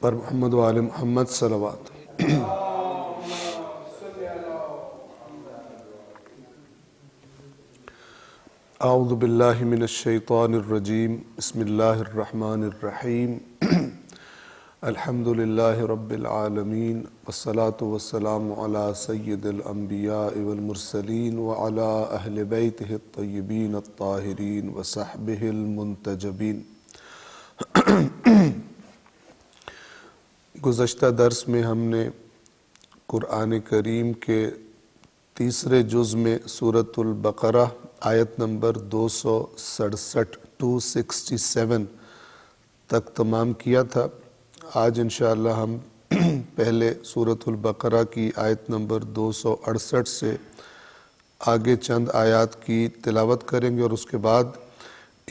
پر محمد و آل محمد صلوات۔ اعوذ باللہ من الشیطان الرجیم، بسم اللہ الرحمن الرحیم۔ الحمد للہ رب العالمین، والصلاة والسلام علی سید الانبیاء والمرسلین وعلی اہل بیتہ الطیبین الطاہرین وصحبہ المنتجبین۔ گزشتہ درس میں ہم نے قرآن کریم کے تیسرے جز میں سورۃ البقرہ آیت نمبر 267 267 تک تمام کیا تھا۔ آج انشاءاللہ ہم پہلے سورۃ البقرہ کی آیت نمبر 268 سے آگے چند آیات کی تلاوت کریں گے، اور اس کے بعد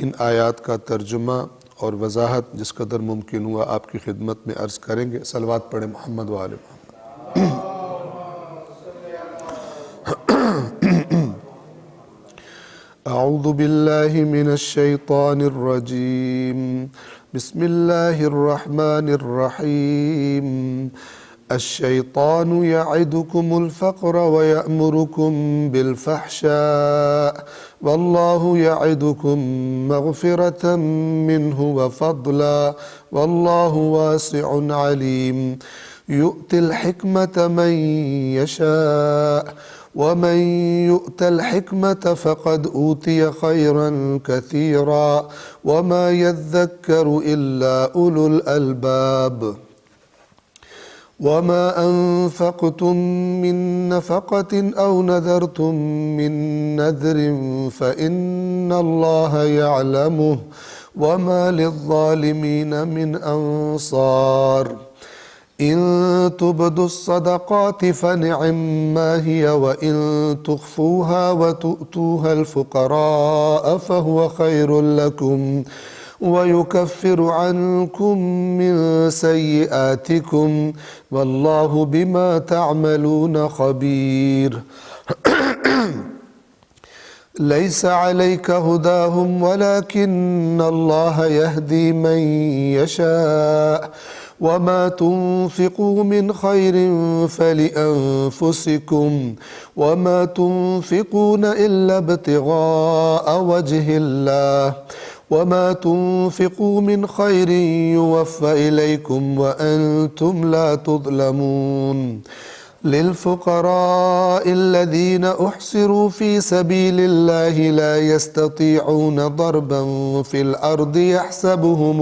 ان آیات کا ترجمہ اور وضاحت جس قدر ممکن ہوا آپ کی خدمت میں عرض کریں گے۔ صلوات پڑھیں محمد و آل محمد۔ اعوذ باللہ من الشیطان الرجیم، بسم اللہ الرحمن الرحیم۔ الشیطان یعدکم الفقر ویأمرکم بالفحشاء واللہ یعدکم مغفرة منہ وفضلا واللہ واسع علیم۔ یؤتی الحکمة من یشاء ومن یؤت الحکمة فقد اوتی خیرا کثیرا وما یذکر الا اولو الالباب۔ وما انفقتم من نفقة او نذرتم من نذر فإن الله يعلمه وما للظالمين من انصار۔ ان تبدوا الصدقات فنعما هي وان تخفوها وتؤتوها الفقراء فهو خير لكم ويكفر عنكم من سيئاتكم والله بما تعملون خبير۔ ليس عليك هداهم ولكن الله يهدي من يشاء وما تنفقوا من خير فلأنفسكم وما تنفقون إلا ابتغاء وجه الله وما تنفقوا من خير يوفى إليكم وأنتم لا تظلمون۔ للفقراء الذين أحصروا في سبيل الله لا يستطيعون ضربا في الأرض يحسبهم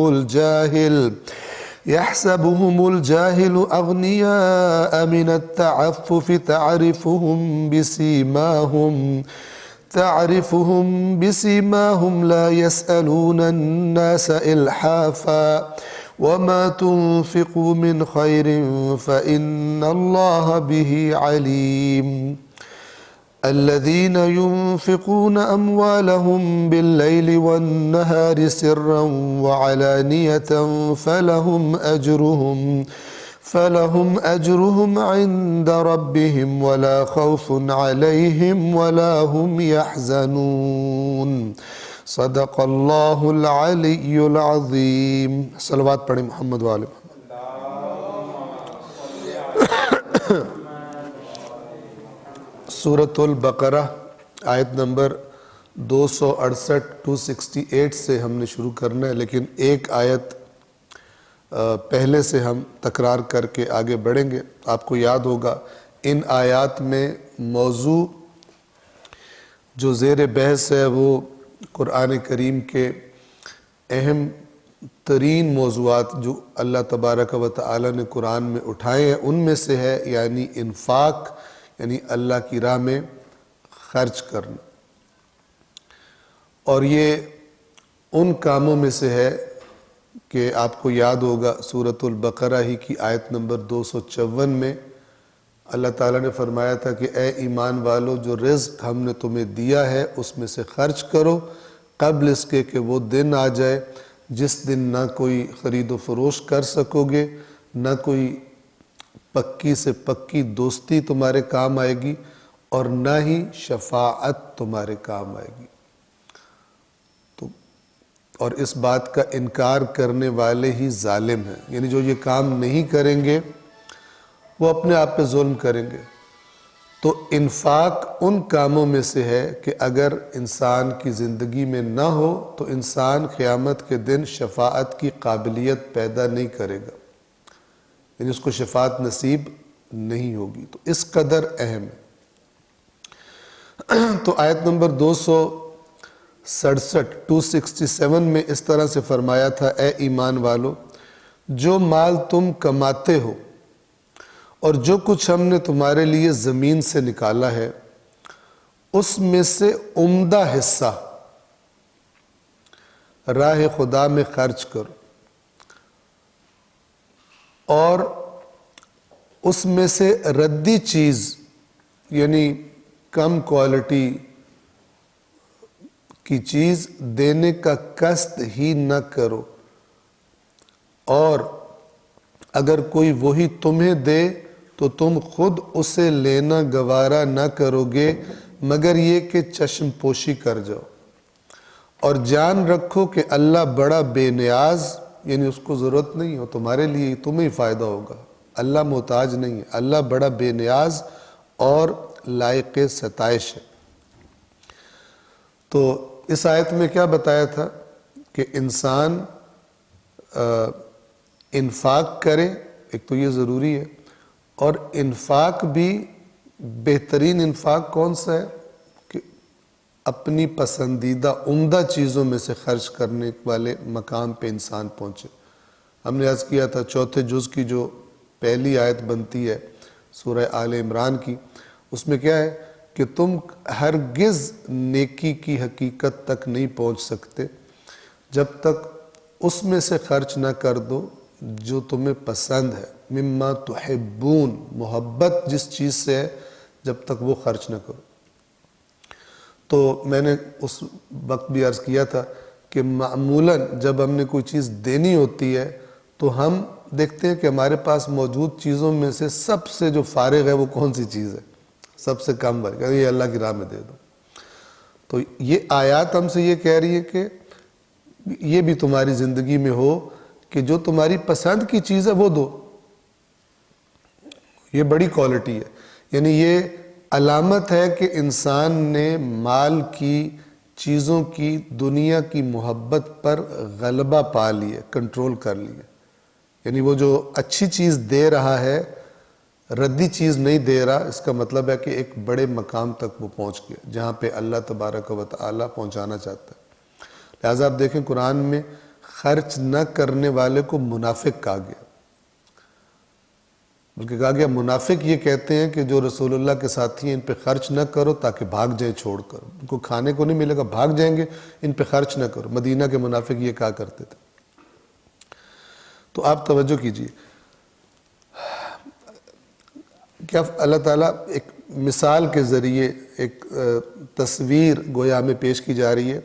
الجاهل أغنياء من التعفف تعرفهم بسيماهم لا يسألون الناس إلحافا وما تنفقوا من خير فإن الله به عليم۔ الذين ينفقون أموالهم بالليل والنهار سرا وعلانية فلهم أجرهم عند ربهم ولا خوف عليهم ولا هم يحزنون۔ صدق اللہ العلی العظیم۔ صلوات پڑھیں محمد و آل محمد۔ سورۃ البقرہ آیت نمبر 268 268 سے ہم نے شروع کرنا ہے، لیکن ایک آیت پہلے سے ہم تکرار کر کے آگے بڑھیں گے۔ آپ کو یاد ہوگا ان آیات میں موضوع جو زیر بحث ہے وہ قرآن کریم کے اہم ترین موضوعات جو اللہ تبارک و تعالی نے قرآن میں اٹھائے ہیں ان میں سے ہے، یعنی انفاق، یعنی اللہ کی راہ میں خرچ کرنا۔ اور یہ ان کاموں میں سے ہے کہ آپ کو یاد ہوگا سورۃ البقرہ ہی کی آیت نمبر 254 میں اللہ تعالیٰ نے فرمایا تھا کہ اے ایمان والو، جو رزق ہم نے تمہیں دیا ہے اس میں سے خرچ کرو قبل اس کے کہ وہ دن آ جائے جس دن نہ کوئی خرید و فروش کر سکو گے، نہ کوئی پکی سے پکی دوستی تمہارے کام آئے گی، اور نہ ہی شفاعت تمہارے کام آئے گی۔ تو اور اس بات کا انکار کرنے والے ہی ظالم ہیں، یعنی جو یہ کام نہیں کریں گے وہ اپنے آپ پہ ظلم کریں گے۔ تو انفاق ان کاموں میں سے ہے کہ اگر انسان کی زندگی میں نہ ہو تو انسان قیامت کے دن شفاعت کی قابلیت پیدا نہیں کرے گا، یعنی اس کو شفاعت نصیب نہیں ہوگی۔ تو اس قدر اہم ہے۔ تو آیت نمبر 267 میں اس طرح سے فرمایا تھا، اے ایمان والو، جو مال تم کماتے ہو اور جو کچھ ہم نے تمہارے لیے زمین سے نکالا ہے اس میں سے عمدہ حصہ راہ خدا میں خرچ کرو، اور اس میں سے ردی چیز یعنی کم کوالٹی کی چیز دینے کا قصد ہی نہ کرو، اور اگر کوئی وہی تمہیں دے تو تم خود اسے لینا گوارا نہ کرو گے مگر یہ کہ چشم پوشی کر جاؤ، اور جان رکھو کہ اللہ بڑا بے نیاز، یعنی اس کو ضرورت نہیں ہو تمہارے لیے، تمہیں فائدہ ہوگا، اللہ محتاج نہیں ہے، اللہ بڑا بے نیاز اور لائق ستائش ہے۔ تو اس آیت میں کیا بتایا تھا کہ انسان انفاق کرے، ایک تو یہ ضروری ہے، اور انفاق بھی بہترین انفاق کون سا ہے کہ اپنی پسندیدہ عمدہ چیزوں میں سے خرچ کرنے والے مقام پہ انسان پہنچے۔ ہم نے عرض کیا تھا چوتھے جز کی جو پہلی آیت بنتی ہے سورہ آل عمران کی، اس میں کیا ہے کہ تم ہرگز نیکی کی حقیقت تک نہیں پہنچ سکتے جب تک اس میں سے خرچ نہ کر دو جو تمہیں پسند ہے، مما تحبون، محبت جس چیز سے ہے جب تک وہ خرچ نہ کرو۔ تو میں نے اس وقت بھی عرض کیا تھا کہ معمولاً جب ہم نے کوئی چیز دینی ہوتی ہے تو ہم دیکھتے ہیں کہ ہمارے پاس موجود چیزوں میں سے سب سے جو فارغ ہے وہ کون سی چیز ہے، سب سے کم ورگ، یہ اللہ کی راہ میں دے دو۔ تو یہ آیات ہم سے یہ کہہ رہی ہے کہ یہ بھی تمہاری زندگی میں ہو کہ جو تمہاری پسند کی چیز ہے وہ دو، یہ بڑی کوالٹی ہے، یعنی یہ علامت ہے کہ انسان نے مال کی، چیزوں کی، دنیا کی محبت پر غلبہ پا لیا، کنٹرول کر لیا، یعنی وہ جو اچھی چیز دے رہا ہے، ردی چیز نہیں دے رہا، اس کا مطلب ہے کہ ایک بڑے مقام تک وہ پہنچ گیا جہاں پہ اللہ تبارک و تعالی پہنچانا چاہتا ہے۔ لہٰذا آپ دیکھیں قرآن میں خرچ نہ کرنے والے کو منافق کہا گیا، بلکہ کہا گیا منافق یہ کہتے ہیں کہ جو رسول اللہ کے ساتھی ہیں ان پہ خرچ نہ کرو تاکہ بھاگ جائیں چھوڑ کر، ان کو کھانے کو نہیں ملے گا، بھاگ جائیں گے، ان پہ خرچ نہ کرو۔ مدینہ کے منافق یہ کہا کرتے تھے۔ تو آپ توجہ کیجئے، کیا اللہ تعالیٰ ایک مثال کے ذریعے ایک تصویر گویا ہمیں پیش کی جا رہی ہے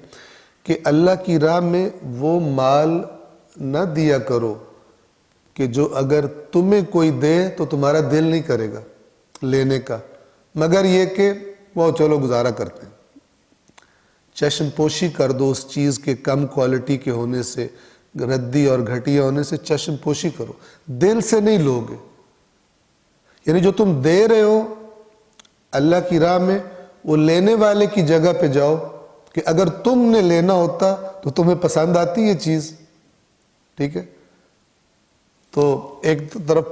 کہ اللہ کی راہ میں وہ مال نہ دیا کرو کہ جو اگر تمہیں کوئی دے تو تمہارا دل نہیں کرے گا لینے کا، مگر یہ کہ وہ چلو گزارا کرتے ہیں۔ چشم پوشی کر دو اس چیز کے کم کوالٹی کے ہونے سے، ردی اور گھٹیا ہونے سے چشم پوشی کرو، دل سے نہیں لوگے، یعنی جو تم دے رہے ہو اللہ کی راہ میں وہ لینے والے کی جگہ پہ جاؤ کہ اگر تم نے لینا ہوتا تو تمہیں پسند آتی یہ چیز، ٹھیک ہے؟ تو ایک طرف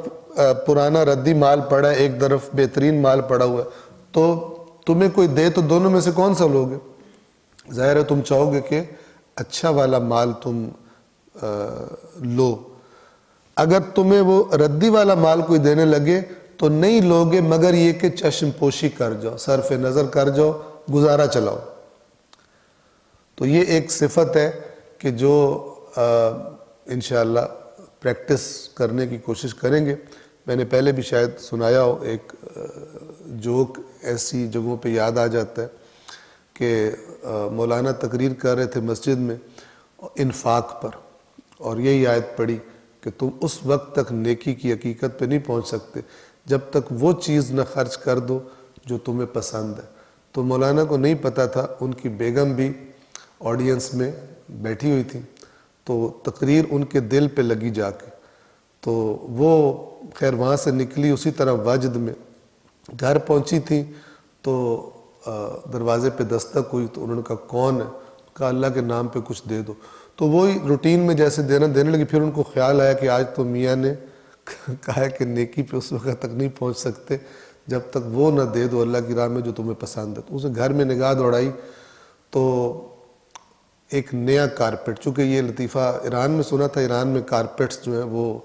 پرانا ردی مال پڑا ہے، ایک طرف بہترین مال پڑا ہوا ہے، تو تمہیں کوئی دے تو دونوں میں سے کون سا لوگے؟ ظاہر ہے تم چاہو گے کہ اچھا والا مال تم لو۔ اگر تمہیں وہ ردی والا مال کوئی دینے لگے تو نہیں لوگے مگر یہ کہ چشم پوشی کر جاؤ، صرف نظر کر جاؤ، گزارا چلاؤ۔ تو یہ ایک صفت ہے کہ جو انشاءاللہ پریکٹس کرنے کی کوشش کریں گے۔ میں نے پہلے بھی شاید سنایا ہو، ایک جوک ایسی جگہوں پہ یاد آ جاتا ہے کہ مولانا تقریر کر رہے تھے مسجد میں انفاق پر، اور یہی آیت پڑھی کہ تم اس وقت تک نیکی کی حقیقت پہ نہیں پہنچ سکتے جب تک وہ چیز نہ خرچ کر دو جو تمہیں پسند ہے۔ تو مولانا کو نہیں پتہ تھا، ان کی بیگم بھی آڈینس میں بیٹھی ہوئی تھیں، تو تقریر ان کے دل پہ لگی جا کے، تو وہ خیر وہاں سے نکلی اسی طرح وجد میں، گھر پہنچی تھیں تو دروازے پہ دستک ہوئی، تو انہوں نے کہا کون ہے؟ کہا اللہ کے نام پہ کچھ دے دو، تو وہی روٹین میں جیسے دینے لگی۔ پھر ان کو خیال آیا کہ آج تو میاں نے کہا ہے کہ نیکی پہ اس وقت تک نہیں پہنچ سکتے جب تک وہ نہ دے دو اللہ کی راہ میں جو تمہیں پسند ہے۔ تو اسے گھر میں نگاہ دوڑائی تو ایک نیا کارپیٹ، چونکہ یہ لطیفہ ایران میں سنا تھا، ایران میں کارپیٹس جو ہیں وہ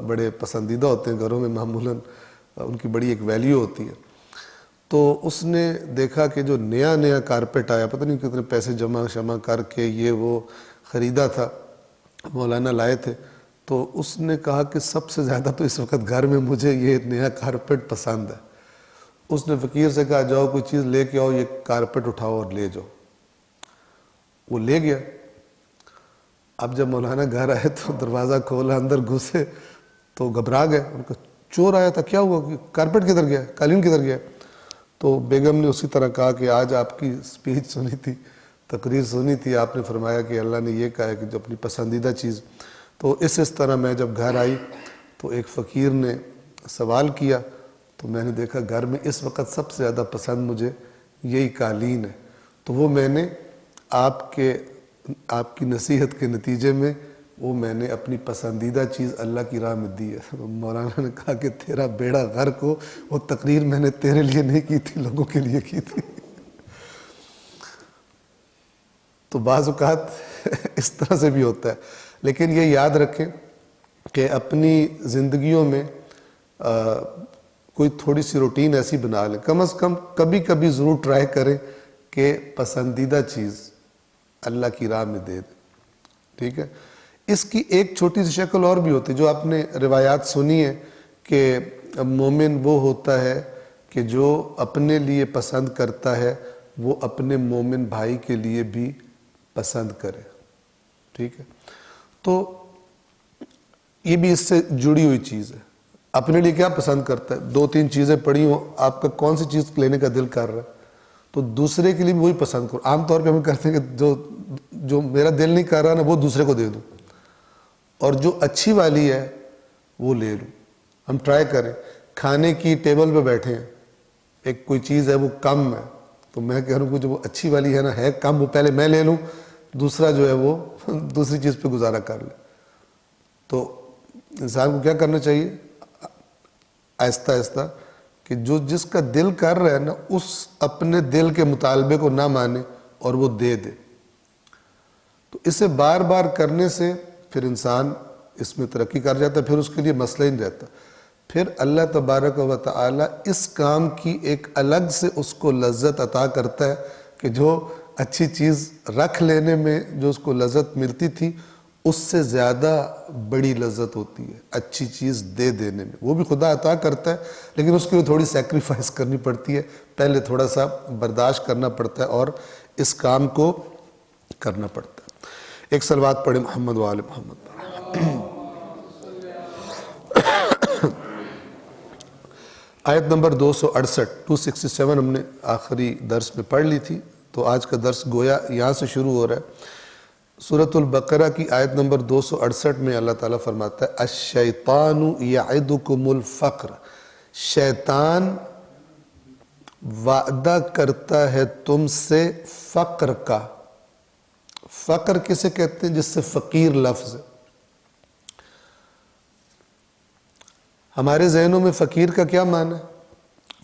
بڑے پسندیدہ ہوتے ہیں گھروں میں، معمولاً ان کی بڑی ایک ویلیو ہوتی ہے۔ تو اس نے دیکھا کہ جو نیا کارپیٹ آیا، پتہ نہیں کتنے پیسے جمع کر کے یہ وہ خریدا تھا، مولانا لائے تھے، تو اس نے کہا کہ سب سے زیادہ تو اس وقت گھر میں مجھے یہ نیا کارپیٹ پسند ہے۔ اس نے فقیر سے کہا جاؤ کوئی چیز لے کے آؤ، یہ کارپیٹ اٹھاؤ اور لے جاؤ۔ وہ لے گیا۔ اب جب مولانا گھر آئے تو دروازہ کھولا، اندر گھسے تو گھبرا گئے، ان کا چور آیا تھا، کیا ہوا؟ کارپیٹ کدھر گیا؟ قالین کدھر گیا؟ تو بیگم نے اسی طرح کہا کہ آج آپ کی سپیچ سنی تھی، تقریر سنی تھی، آپ نے فرمایا کہ اللہ نے یہ کہا ہے کہ جو اپنی پسندیدہ چیز، تو اس طرح میں جب گھر آئی تو ایک فقیر نے سوال کیا، تو میں نے دیکھا گھر میں اس وقت سب سے زیادہ پسند مجھے یہی قالین ہے، تو وہ میں نے آپ کی نصیحت کے نتیجے میں وہ میں نے اپنی پسندیدہ چیز اللہ کی راہ میں دی ہے۔ مولانا نے کہا کہ تیرا بیڑا غرق ہو، وہ تقریر میں نے تیرے لیے نہیں کی تھی، لوگوں کے لیے کی تھی۔ تو بعض اوقات اس طرح سے بھی ہوتا ہے، لیکن یہ یاد رکھیں کہ اپنی زندگیوں میں کوئی تھوڑی سی روٹین ایسی بنا لیں، کم از کم کبھی کبھی ضرور ٹرائی کریں کہ پسندیدہ چیز اللہ کی راہ میں دے دیں، ٹھیک ہے؟ اس کی ایک چھوٹی سی شکل اور بھی ہوتی ہے جو آپ نے روایات سنی ہے کہ مومن وہ ہوتا ہے کہ جو اپنے لیے پسند کرتا ہے وہ اپنے مومن بھائی کے لیے بھی پسند کرے، ٹھیک ہے؟ تو یہ بھی اس سے جڑی ہوئی چیز ہے۔ اپنے لیے کیا پسند کرتا ہے؟ 2-3 چیزیں پڑھی ہوں، آپ کا کون سی چیز لینے کا دل کر رہا ہے تو دوسرے کے لیے بھی وہی پسند کرو۔ عام طور پہ ہم کرتے ہیں کہ جو میرا دل نہیں کر رہا نا وہ دوسرے کو دے دوں، اور جو اچھی والی ہے وہ لے لوں۔ ہم ٹرائی کریں، کھانے کی ٹیبل پہ بیٹھے ہیں، ایک کوئی چیز ہے وہ کم ہے تو میں کہہ رہا ہوں کہ جو وہ اچھی والی ہے نا ہے کم، وہ پہلے میں لے لوں، دوسرا جو ہے وہ دوسری چیز پہ گزارا کر لے۔ تو انسان کو کیا کرنا چاہیے؟ آہستہ آہستہ کہ جو جس کا دل کر رہا ہے نا اس اپنے دل کے مطالبے کو نہ مانے اور وہ دے دے۔ تو اسے بار بار کرنے سے پھر انسان اس میں ترقی کر جاتا ہے، پھر اس کے لیے مسئلہ ہی نہیں رہتا۔ پھر اللہ تبارک و تعالی اس کام کی ایک الگ سے اس کو لذت عطا کرتا ہے کہ جو اچھی چیز رکھ لینے میں جو اس کو لذت ملتی تھی اس سے زیادہ بڑی لذت ہوتی ہے اچھی چیز دے دینے میں۔ وہ بھی خدا عطا کرتا ہے لیکن اس کے لیے تھوڑی سیکریفائس کرنی پڑتی ہے، پہلے تھوڑا سا برداشت کرنا پڑتا ہے اور اس کام کو کرنا پڑتا ہے۔ ایک صلوات پڑھیں محمد و آل محمد۔ آیت نمبر 267 ہم نے آخری درس میں پڑھ لی تھی، تو آج کا درس گویا یہاں سے شروع ہو رہا ہے۔ سورۃ البقرہ کی آیت نمبر 268 میں اللہ تعالیٰ فرماتا ہے الشیطان یعدکم الفقر، شیطان وعدہ کرتا ہے تم سے فقر کا۔ فقر کسے کہتے ہیں؟ جس سے فقیر لفظ ہے۔ ہمارے ذہنوں میں فقیر کا کیا معنی ہے؟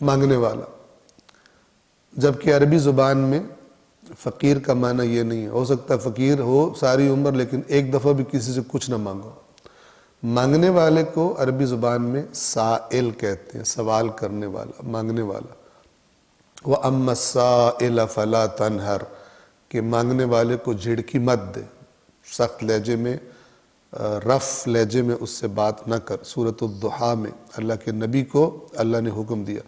مانگنے والا، جبکہ عربی زبان میں فقیر کا معنی یہ نہیں ہے۔ ہو سکتا ہے فقیر ہو ساری عمر لیکن ایک دفعہ بھی کسی سے کچھ نہ مانگو۔ مانگنے والے کو عربی زبان میں سائل کہتے ہیں، سوال کرنے والا، مانگنے والا۔ وَأَمَّا السَّائِلَ فَلَا تَنْهَرْ، کہ مانگنے والے کو جھڑکی مت دے، سخت لہجے میں، رف لہجے میں اس سے بات نہ کر۔ سورۃ الضحیٰ میں اللہ کے نبی کو اللہ نے حکم دیا۔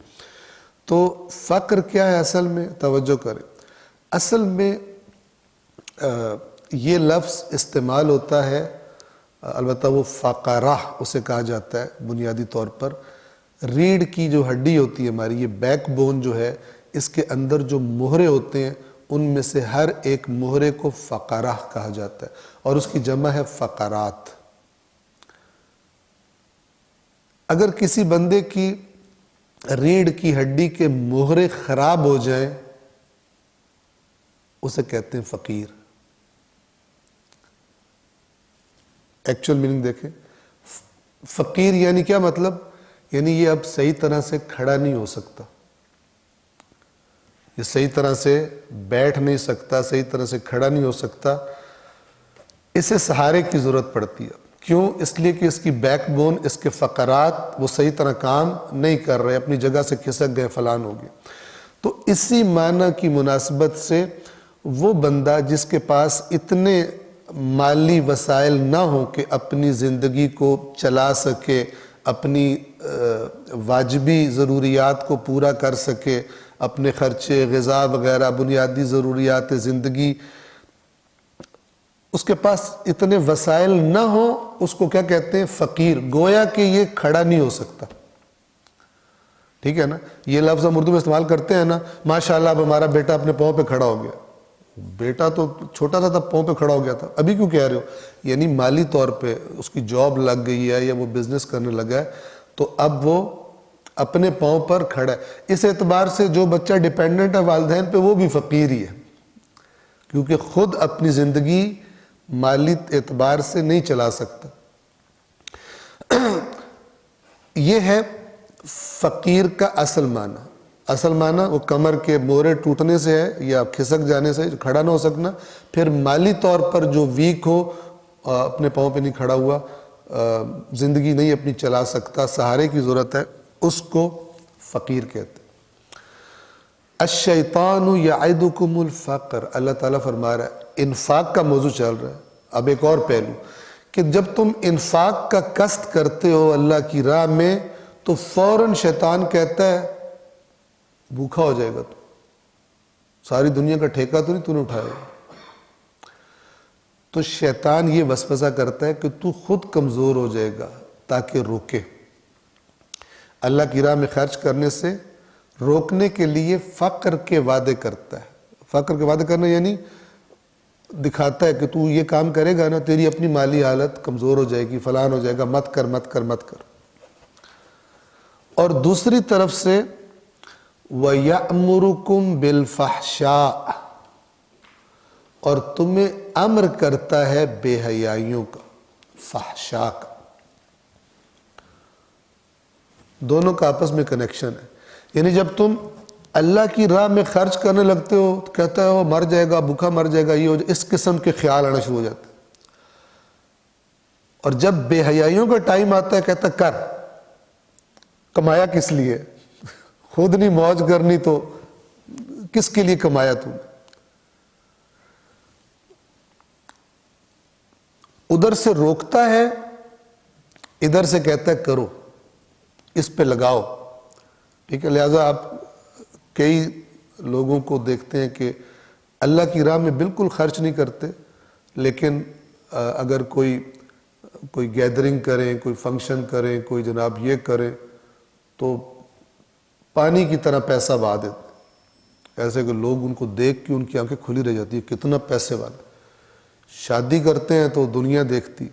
تو فقر کیا ہے اصل میں؟ توجہ کریں، اصل میں یہ لفظ استعمال ہوتا ہے، البتہ وہ فقرہ اسے کہا جاتا ہے بنیادی طور پر۔ ریڑھ کی جو ہڈی ہوتی ہے ہماری، یہ بیک بون جو ہے، اس کے اندر جو مہرے ہوتے ہیں ان میں سے ہر ایک مہرے کو فقرہ کہا جاتا ہے اور اس کی جمع ہے فقرات۔ اگر کسی بندے کی ریڑھ کی ہڈی کے مہرے خراب ہو جائیں اسے کہتے ہیں فقیر۔ ایکچول میننگ دیکھیں، فقیر یعنی کیا مطلب؟ یعنی یہ اب صحیح طرح سے کھڑا نہیں ہو سکتا، یہ صحیح طرح سے بیٹھ نہیں سکتا، صحیح طرح سے کھڑا نہیں ہو سکتا، اسے سہارے کی ضرورت پڑتی ہے۔ کیوں؟ اس لیے کہ اس کی بیک بون، اس کے فقرات وہ صحیح طرح کام نہیں کر رہے، اپنی جگہ سے کھسک گئے، فلان ہو گئے۔ تو اسی معنی کی مناسبت سے وہ بندہ جس کے پاس اتنے مالی وسائل نہ ہوں کہ اپنی زندگی کو چلا سکے، اپنی واجبی ضروریات کو پورا کر سکے، اپنے خرچے، غذا وغیرہ، بنیادی ضروریات زندگی، اس کے پاس اتنے وسائل نہ ہوں، اس کو کیا کہتے ہیں؟ فقیر۔ گویا کہ یہ کھڑا نہیں ہو سکتا، ٹھیک ہے نا؟ یہ لفظ ہم اردو میں استعمال کرتے ہیں نا، ماشاءاللہ اب ہمارا بیٹا اپنے پاؤں پہ کھڑا ہو گیا۔ بیٹا تو چھوٹا تھا تب پاؤں پہ کھڑا ہو گیا تھا، ابھی کیوں کہہ رہے ہو؟ یعنی مالی طور پہ اس کی جاب لگ گئی ہے یا وہ بزنس کرنے لگا ہے تو اب وہ اپنے پاؤں پر کھڑا ہے۔ اس اعتبار سے جو بچہ ڈیپینڈنٹ ہے والدین پہ وہ بھی فقیر ہی ہے، کیونکہ خود اپنی زندگی مالی اعتبار سے نہیں چلا سکتا۔ یہ ہے فقیر کا اصل معنی۔ اصل معنی وہ کمر کے مورے ٹوٹنے سے ہے یا کھسک جانے سے، کھڑا نہ ہو سکنا۔ پھر مالی طور پر جو ویک ہو، اپنے پاؤں پہ نہیں کھڑا ہوا، زندگی نہیں اپنی چلا سکتا، سہارے کی ضرورت ہے، اس کو فقیر کہتے ہیں۔ الشیطان یعدکم الفقر، اللہ تعالیٰ فرما رہا ہے، انفاق کا موضوع چل رہا ہے۔ اب ایک اور پہلو کہ جب تم انفاق کا قصد کرتے ہو اللہ کی راہ میں تو فوراً شیطان کہتا ہے بھوکا ہو جائے گا، تو ساری دنیا کا ٹھیکہ تو نہیں تو نے اٹھائے گا۔ تو شیطان یہ وسوسہ کرتا ہے کہ تو خود کمزور ہو جائے گا تاکہ روکے۔ اللہ کی راہ میں خرچ کرنے سے روکنے کے لیے فقر کے وعدے کرتا ہے۔ فقر کے وعدے کرنا یعنی دکھاتا ہے کہ تو یہ کام کرے گا نا، تیری اپنی مالی حالت کمزور ہو جائے گی، فلان ہو جائے گا، مت کر مت کر مت کر۔ اور دوسری طرف سے وَيَأْمُرُكُمْ بِالْفَحْشَاءِ، اور تمہیں امر کرتا ہے بے حیائیوں کا، فحشاء کا۔ دونوں کا آپس میں کنیکشن ہے۔ یعنی جب تم اللہ کی راہ میں خرچ کرنے لگتے ہو تو کہتا ہے وہ مر جائے گا، بھوکا مر جائے گا، یہ ہو جائے، اس قسم کے خیال آنا شروع ہو جاتے ہیں۔ اور جب بے حیائیوں کا ٹائم آتا ہے کہتا ہے کر، کمایا کس لیے؟ خود نہیں موج کرنی تو کس کے لیے کمایا تم نے؟ ادھر سے روکتا ہے، ادھر سے کہتا ہے کرو، اس پہ لگاؤ، ٹھیک ہے؟ لہٰذا آپ کئی لوگوں کو دیکھتے ہیں کہ اللہ کی راہ میں بالکل خرچ نہیں کرتے، لیکن اگر کوئی گیدرنگ کریں، کوئی فنکشن کریں، کوئی جناب یہ کریں تو پانی کی طرح پیسہ بہا دیتے، ایسے کہ لوگ ان کو دیکھ کے ان کی آنکھیں کھلی رہ جاتی ہے، کتنا پیسے والا۔ شادی کرتے ہیں تو دنیا دیکھتی،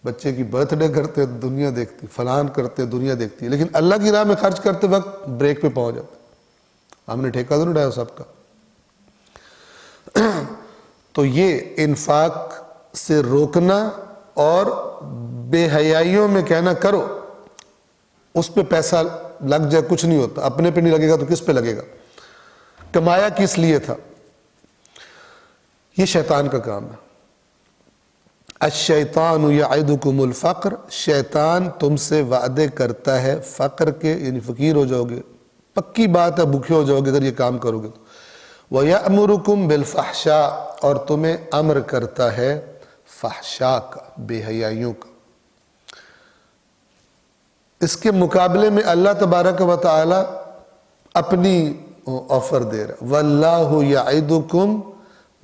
بچے کی برتھ ڈے کرتے ہیں تو دنیا دیکھتی، فلان کرتے ہیں دنیا دیکھتی ہے، لیکن اللہ کی راہ میں خرچ کرتے وقت بریک پہ پہنچ جاتے۔ ہم نے ٹھیکہ تو نہیں اٹھایا سب کا۔ تو یہ انفاق سے روکنا اور بے حیائیوں میں کہنا کرو، اس پہ پیسہ لگ جائے کچھ نہیں ہوتا، اپنے پہ نہیں لگے گا تو کس پہ لگے گا؟ کمایا کس لیے تھا؟ یہ شیطان کا کام ہے۔ الشیطان یعدکم الفقر، شیطان تم سے وعدے کرتا ہے فقر کے، یعنی فقیر ہو جاؤ گے، پکی بات ہے بھوکے ہو جاؤ گے اگر یہ کام کرو گے تو۔ وَيَأْمُرُكُمْ بِالْفَحْشَاءِ، اور تمہیں امر کرتا ہے فحشاء کا، بے حیائیوں کا۔ اس کے مقابلے میں اللہ تبارک و تعالی اپنی آفر دے رہا ہے، وَاللَّهُ يَعِدُكُمْ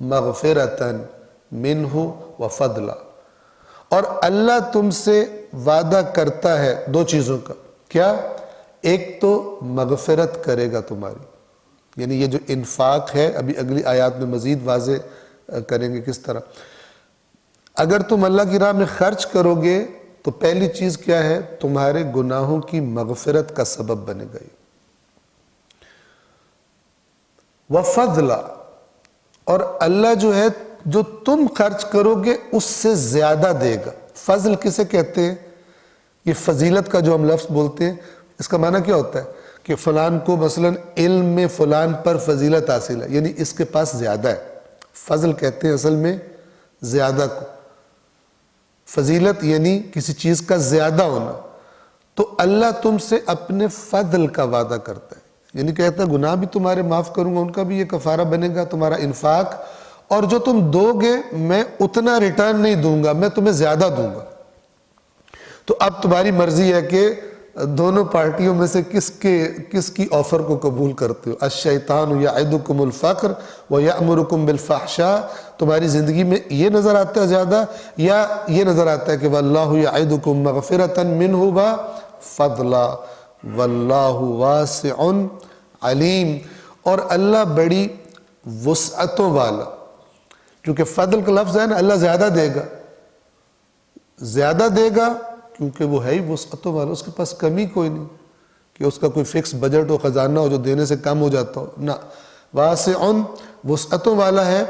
مَغْفِرَةً مِّنْهُ وَفَضْلًا، اور اللہ تم سے وعدہ کرتا ہے دو چیزوں کا۔ کیا؟ ایک تو مغفرت کرے گا تمہاری، یعنی یہ جو انفاق ہے ابھی اگلی آیات میں مزید واضح کریں گے کس طرح. اگر تم اللہ کی راہ میں خرچ کرو گے تو پہلی چیز کیا ہے؟ تمہارے گناہوں کی مغفرت کا سبب بنے گا. وَفَضْلًا، اور اللہ جو ہے جو تم خرچ کرو گے اس سے زیادہ دے گا. فضل کسے کہتے ہیں؟ یہ فضیلت کا جو ہم لفظ بولتے ہیں اس کا معنی کیا ہوتا ہے کہ فلان کو مثلا علم میں فلان پر فضیلت حاصل ہے، یعنی اس کے پاس زیادہ ہے. فضل کہتے ہیں اصل میں زیادہ کو. فضیلت یعنی کسی چیز کا زیادہ ہونا. تو اللہ تم سے اپنے فضل کا وعدہ کرتا ہے، یعنی کہتا ہے گناہ بھی تمہارے معاف کروں گا، ان کا بھی یہ کفارہ بنے گا تمہارا انفاق، اور جو تم دو گے میں اتنا ریٹرن نہیں دوں گا، میں تمہیں زیادہ دوں گا. تو اب تمہاری مرضی ہے کہ دونوں پارٹیوں میں سے کس کی آفر کو قبول کرتے ہو. الشیطان یعدکم الفقر ویأمرکم بالفحشاء، تمہاری زندگی میں یہ نظر آتا ہے زیادہ، یا یہ نظر آتا ہے کہ واللہ یعدکم مغفرۃ منہ وفضلا واللہ واسع علیم، اور اللہ بڑی وسعتوں والا. کیونکہ فضل کا لفظ ہے نا، اللہ زیادہ دے گا، زیادہ دے گا کیونکہ وہ ہے ہی وسعتوں والا، اس کے پاس کمی کوئی نہیں کہ اس کا کوئی فکس بجٹ ہو، خزانہ ہو جو دینے سے کم ہو جاتا ہو. نہ، واسع، وسعتوں والا ہے.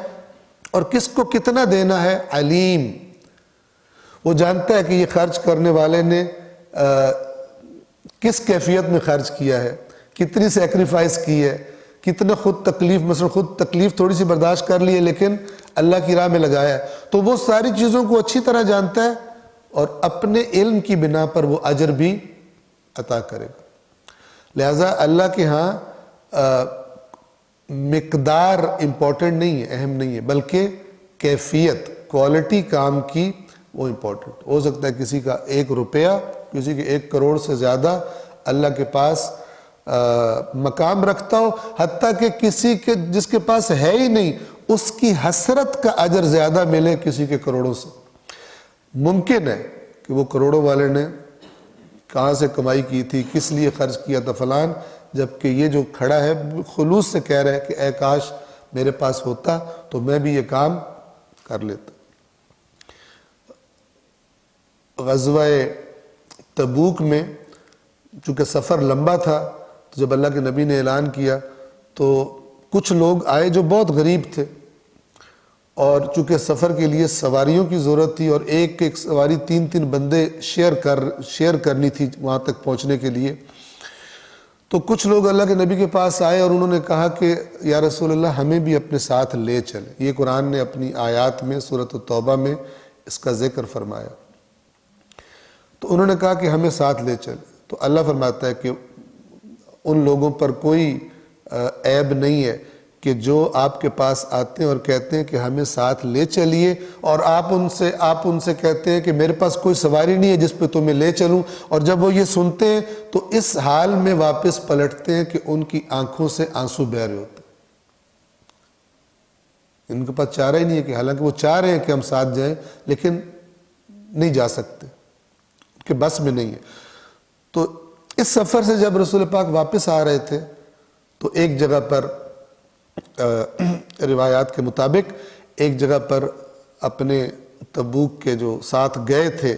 اور کس کو کتنا دینا ہے؟ علیم، وہ جانتا ہے کہ یہ خرچ کرنے والے نے کس کیفیت میں خرچ کیا ہے، کتنی سیکریفائس کی ہے، کتنا خود تکلیف، مثلا خود تکلیف تھوڑی سی برداشت کر لی ہے لیکن اللہ کی راہ میں لگایا ہے. تو وہ ساری چیزوں کو اچھی طرح جانتا ہے اور اپنے علم کی بنا پر وہ اجر بھی عطا کرے گا. لہٰذا اللہ کے ہاں مقدار امپورٹنٹ نہیں ہے، اہم نہیں ہے، بلکہ کیفیت، کوالٹی کام کی وہ امپورٹنٹ. ہو سکتا ہے کسی کا 1 روپیہ، کسی کے 1 کروڑ سے زیادہ اللہ کے پاس مقام رکھتا ہو، حتیٰ کہ کسی کے جس کے پاس ہے ہی نہیں اس کی حسرت کا اجر زیادہ ملے کسی کے کروڑوں سے. ممکن ہے کہ وہ کروڑوں والے نے کہاں سے کمائی کی تھی، کس لیے خرچ کیا تھا فلان، جبکہ یہ جو کھڑا ہے خلوص سے کہہ رہا ہے کہ اے کاش میرے پاس ہوتا تو میں بھی یہ کام کر لیتا. غزوہ تبوک میں چونکہ سفر لمبا تھا تو جب اللہ کے نبی نے اعلان کیا تو کچھ لوگ آئے جو بہت غریب تھے، اور چونکہ سفر کے لیے سواریوں کی ضرورت تھی اور ایک سواری 3 بندے شیئر کرنی تھی وہاں تک پہنچنے کے لیے. تو کچھ لوگ اللہ کے نبی کے پاس آئے اور انہوں نے کہا کہ یا رسول اللہ ہمیں بھی اپنے ساتھ لے چلے. یہ قرآن نے اپنی آیات میں سورۃ التوبہ میں اس کا ذکر فرمایا. تو انہوں نے کہا کہ ہمیں ساتھ لے چلے. تو اللہ فرماتا ہے کہ ان لوگوں پر کوئی عیب نہیں ہے کہ جو آپ کے پاس آتے ہیں اور کہتے ہیں کہ ہمیں ساتھ لے چلیے، اور آپ ان سے کہتے ہیں کہ میرے پاس کوئی سواری نہیں ہے جس پہ تمہیں لے چلوں، اور جب وہ یہ سنتے ہیں تو اس حال میں واپس پلٹتے ہیں کہ ان کی آنکھوں سے آنسو بہہ رہے ہوتے ہیں. ان کے پاس چارہ ہی نہیں ہے، کہ حالانکہ وہ چاہ رہے ہیں کہ ہم ساتھ جائیں لیکن نہیں جا سکتے، ان کے بس میں نہیں ہے. تو اس سفر سے جب رسول پاک واپس آ رہے تھے تو ایک جگہ پر روایات کے مطابق ایک جگہ پر اپنے تبوک کے جو ساتھ گئے تھے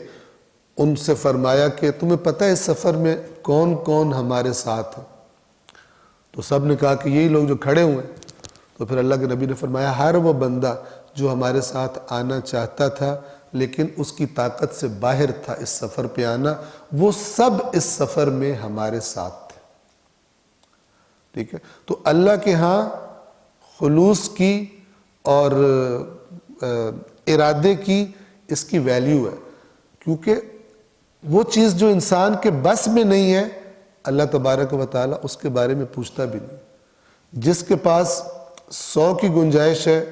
ان سے فرمایا کہ تمہیں پتہ ہے اس سفر میں کون کون ہمارے ساتھ ہیں؟ تو سب نے کہا کہ یہی لوگ جو کھڑے ہوئے ہیں. تو پھر اللہ کے نبی نے فرمایا ہر وہ بندہ جو ہمارے ساتھ آنا چاہتا تھا لیکن اس کی طاقت سے باہر تھا اس سفر پہ آنا، وہ سب اس سفر میں ہمارے ساتھ تھے. ٹھیک ہے. تو اللہ کے ہاں خلوص کی اور ارادے کی اس کی ویلیو ہے، کیونکہ وہ چیز جو انسان کے بس میں نہیں ہے اللہ تبارک و تعالیٰ اس کے بارے میں پوچھتا بھی نہیں. جس کے پاس 100 کی گنجائش ہے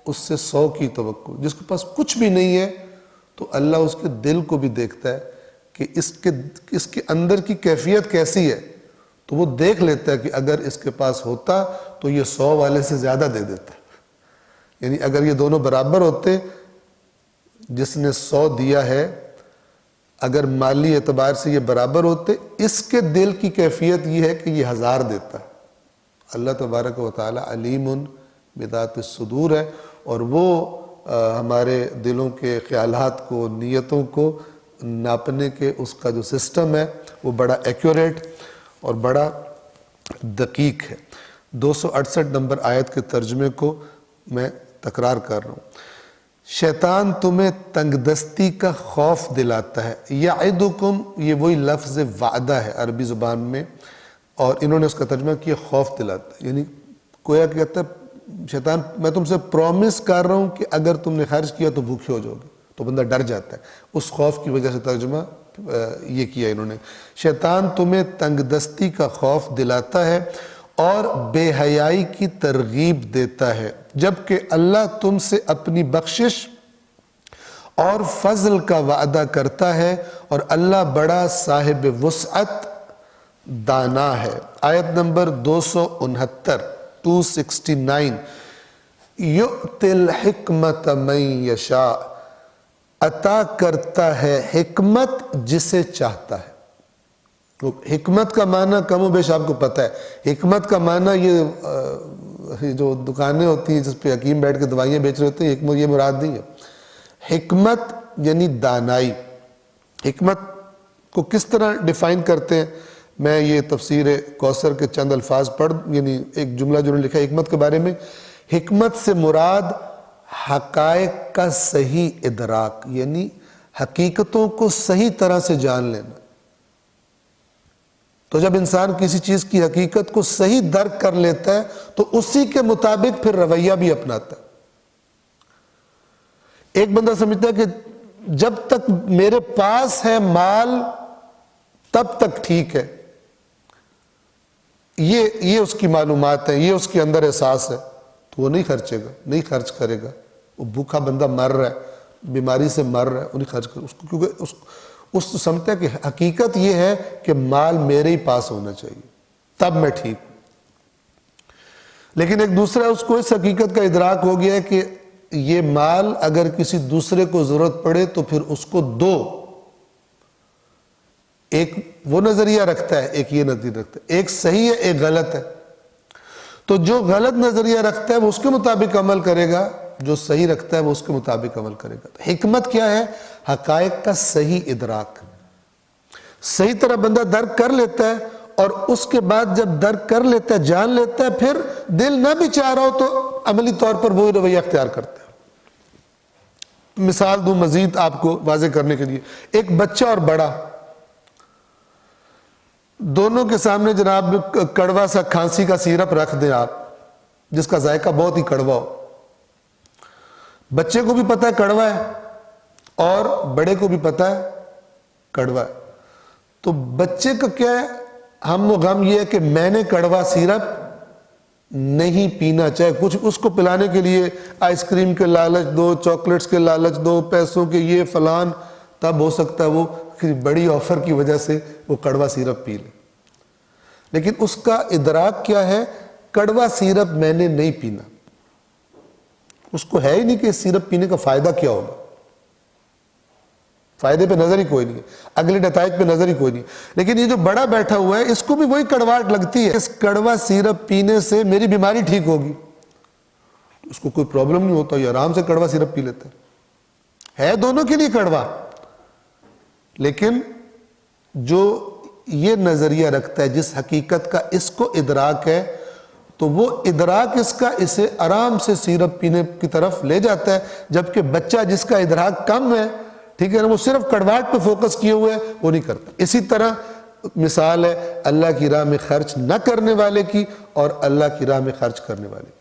اس سے 100 کی توقع. جس کے پاس کچھ بھی نہیں ہے تو اللہ اس کے دل کو بھی دیکھتا ہے کہ اس کے اندر کی کیفیت کیسی ہے، تو وہ دیکھ لیتا ہے کہ اگر اس کے پاس ہوتا تو یہ 100 والے سے زیادہ دے دیتا. یعنی اگر یہ دونوں برابر ہوتے، جس نے 100 دیا ہے اگر مالی اعتبار سے یہ برابر ہوتے، اس کے دل کی کیفیت یہ ہے کہ یہ 1000 دیتا. اللہ تبارک و تعالی علیم بذات الصدور ہے، اور وہ ہمارے دلوں کے خیالات کو، نیتوں کو ناپنے کے اس کا جو سسٹم ہے وہ بڑا ایکوریٹ اور بڑا دقیق ہے۔ 268 نمبر آیت کے ترجمے کو میں تکرار کر رہا ہوں۔ شیطان تمہیں تنگ دستی کا خوف دلاتا ہے، یعدکم، یہ وہی لفظ وعدہ ہے عربی زبان میں، اور انہوں نے اس کا ترجمہ کیا خوف دلاتا ہے، یعنی کویا کہتا ہے شیطان میں تم سے پرومس کر رہا ہوں کہ اگر تم نے خرچ کیا تو بھوکے ہو جاؤ گے، تو بندہ ڈر جاتا ہے، اس خوف کی وجہ سے ترجمہ یہ کیا انہوں نے۔ شیطان تمہیں تنگ دستی کا خوف دلاتا ہے اور بے حیائی کی ترغیب دیتا ہے، جبکہ اللہ تم سے اپنی بخشش اور فضل کا وعدہ کرتا ہے، اور اللہ بڑا صاحب وسعت دانا ہے۔ آیت نمبر 269 269، یؤتی الحکمت من یشاء، عطا کرتا ہے حکمت جسے چاہتا ہے۔ حکمت کا معنی کم و بیش آپ کو پتہ ہے، حکمت کا معنی یہ جو دکانیں ہوتی ہیں جس پہ حکیم بیٹھ کے دوائیاں بیچ رہے ہوتے ہیں، حکمت یہ مراد نہیں ہے۔ حکمت یعنی دانائی۔ حکمت کو کس طرح ڈیفائن کرتے ہیں؟ میں یہ تفسیر کوثر کے چند الفاظ یعنی ایک جملہ جو نے لکھا ہے حکمت کے بارے میں، حکمت سے مراد حقائق کا صحیح ادراک، یعنی حقیقتوں کو صحیح طرح سے جان لینا۔ تو جب انسان کسی چیز کی حقیقت کو صحیح درک کر لیتا ہے تو اسی کے مطابق پھر رویہ بھی اپناتا ہے۔ ایک بندہ سمجھتا ہے کہ جب تک میرے پاس ہے مال تب تک ٹھیک ہے، یہ اس کی معلومات ہے، یہ اس کے اندر احساس ہے، تو وہ نہیں خرچے گا، نہیں خرچ کرے گا۔ وہ بھوکا بندہ مر رہا ہے، بیماری سے مر رہا ہے، وہ نہیں خرچ کرے گا، کیونکہ اس سمجھتا ہے کہ حقیقت یہ ہے کہ مال میرے ہی پاس ہونا چاہیے تب میں ٹھیک ہوں۔ لیکن ایک دوسرا اس کو اس حقیقت کا ادراک ہو گیا ہے کہ یہ مال اگر کسی دوسرے کو ضرورت پڑے تو پھر اس کو دو۔ ایک وہ نظریہ رکھتا ہے، ایک یہ نظریہ رکھتا ہے، ایک صحیح ہے ایک غلط ہے، تو جو غلط نظریہ رکھتا ہے وہ اس کے مطابق عمل کرے گا، جو صحیح رکھتا ہے وہ اس کے مطابق عمل کرے گا۔ حکمت کیا ہے؟ حقائق کا صحیح ادراک۔ صحیح طرح بندہ درک کر لیتا ہے، اور اس کے بعد جب درک کر لیتا ہے، جان لیتا ہے، پھر دل نہ بھی چاہ رہا ہو تو عملی طور پر وہی رویہ اختیار کرتا ہے۔ مثال دوں مزید آپ کو واضح کرنے کے لیے، ایک بچہ اور بڑا دونوں کے سامنے جناب کڑوا سا کھانسی کا سیرپ رکھ دیں آپ، جس کا ذائقہ بہت ہی کڑوا ہو۔ بچے کو بھی پتہ ہے کڑوا ہے اور بڑے کو بھی پتہ ہے کڑوا ہے، تو بچے کا کیا ہے؟ ہم و غم یہ ہے کہ میں نے کڑوا سیرپ نہیں پینا، چاہے کچھ اس کو پلانے کے لیے آئس کریم کے لالچ دو، چاکلیٹس کے لالچ دو، پیسوں کے یہ فلان، تب ہو سکتا ہے وہ بڑی آفر کی وجہ سے وہ کڑوا سیرپ پی لے۔ لیکن اس کا ادراک کیا ہے؟ کڑوا سیرپ میں نے نہیں پینا، اس کو ہے ہی نہیں کہ سیرپ پینے کا فائدہ کیا ہوگا، فائدے پہ نظر ہی کوئی نہیں ہے، اگلے نتائج پہ نظر ہی کوئی نہیں۔ لیکن یہ جو بڑا بیٹھا ہوا ہے اس کو بھی وہی کڑواہٹ لگتی ہے، اس کڑوا سیرپ پینے سے میری بیماری ٹھیک ہوگی، اس کو کوئی پرابلم نہیں ہوتا، یہ آرام سے کڑوا سیرپ پی لیتا ہے دونوں کے لیے کڑوا۔ لیکن جو یہ نظریہ رکھتا ہے، جس حقیقت کا اس کو ادراک ہے، تو وہ ادراک اس کا اسے آرام سے سیرپ پینے کی طرف لے جاتا ہے، جبکہ بچہ جس کا ادراک کم ہے، ٹھیک ہے نا، وہ صرف کڑواہٹ پہ فوکس کیے ہوئے ہے، وہ نہیں کرتا۔ اسی طرح مثال ہے اللہ کی راہ میں خرچ نہ کرنے والے کی اور اللہ کی راہ میں خرچ کرنے والے کی،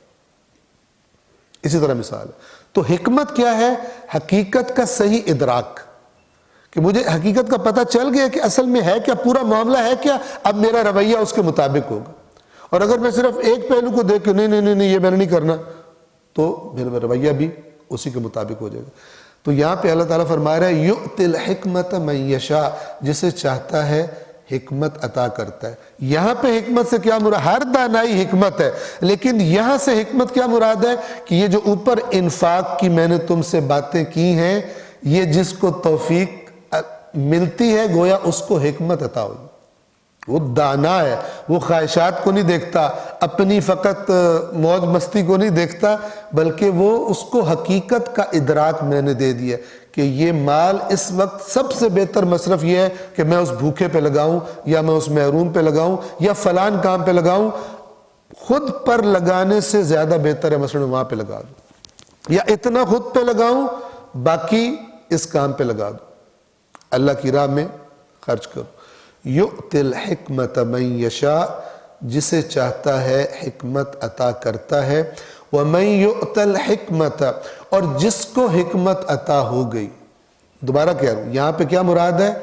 اسی طرح مثال ہے۔ تو حکمت کیا ہے؟ حقیقت کا صحیح ادراک، کہ مجھے حقیقت کا پتہ چل گیا کہ اصل میں ہے کیا، پورا معاملہ ہے کیا، اب میرا رویہ اس کے مطابق ہوگا۔ اور اگر میں صرف ایک پہلو کو دیکھ کے نہیں یہ میں نے نہیں کرنا، تو میرا رویہ بھی اسی کے مطابق ہو جائے گا۔ تو یہاں پہ اللہ تعالیٰ فرما رہا ہے یؤتی الحکمت من یشاء، جسے چاہتا ہے حکمت عطا کرتا ہے۔ یہاں پہ حکمت سے کیا مراد؟ ہر دانائی حکمت ہے، لیکن یہاں سے حکمت کیا مراد ہے؟ کہ یہ جو اوپر انفاق کی میں نے تم سے باتیں کی ہیں، یہ جس کو توفیق ملتی ہے گویا اس کو حکمت عطا ہوئی، وہ دانا ہے، وہ خواہشات کو نہیں دیکھتا، اپنی فقط موج مستی کو نہیں دیکھتا، بلکہ وہ اس کو حقیقت کا ادراک میں نے دے دیا کہ یہ مال اس وقت سب سے بہتر مصرف یہ ہے کہ میں اس بھوکے پہ لگاؤں، یا میں اس محروم پہ لگاؤں، یا فلان کام پہ لگاؤں۔ خود پر لگانے سے زیادہ بہتر ہے مثلا وہاں پہ لگا دوں، یا اتنا خود پہ لگاؤں باقی اس کام پہ لگا دوں، اللہ کی راہ میں خرچ کرو۔ یؤتی الحکمت من یشاء، جسے چاہتا ہے حکمت عطا کرتا ہے، ومن یؤت الحکمت، اور جس کو حکمت عطا ہو گئی۔ دوبارہ کہہ رہا ہوں، یہاں پہ کیا مراد ہے؟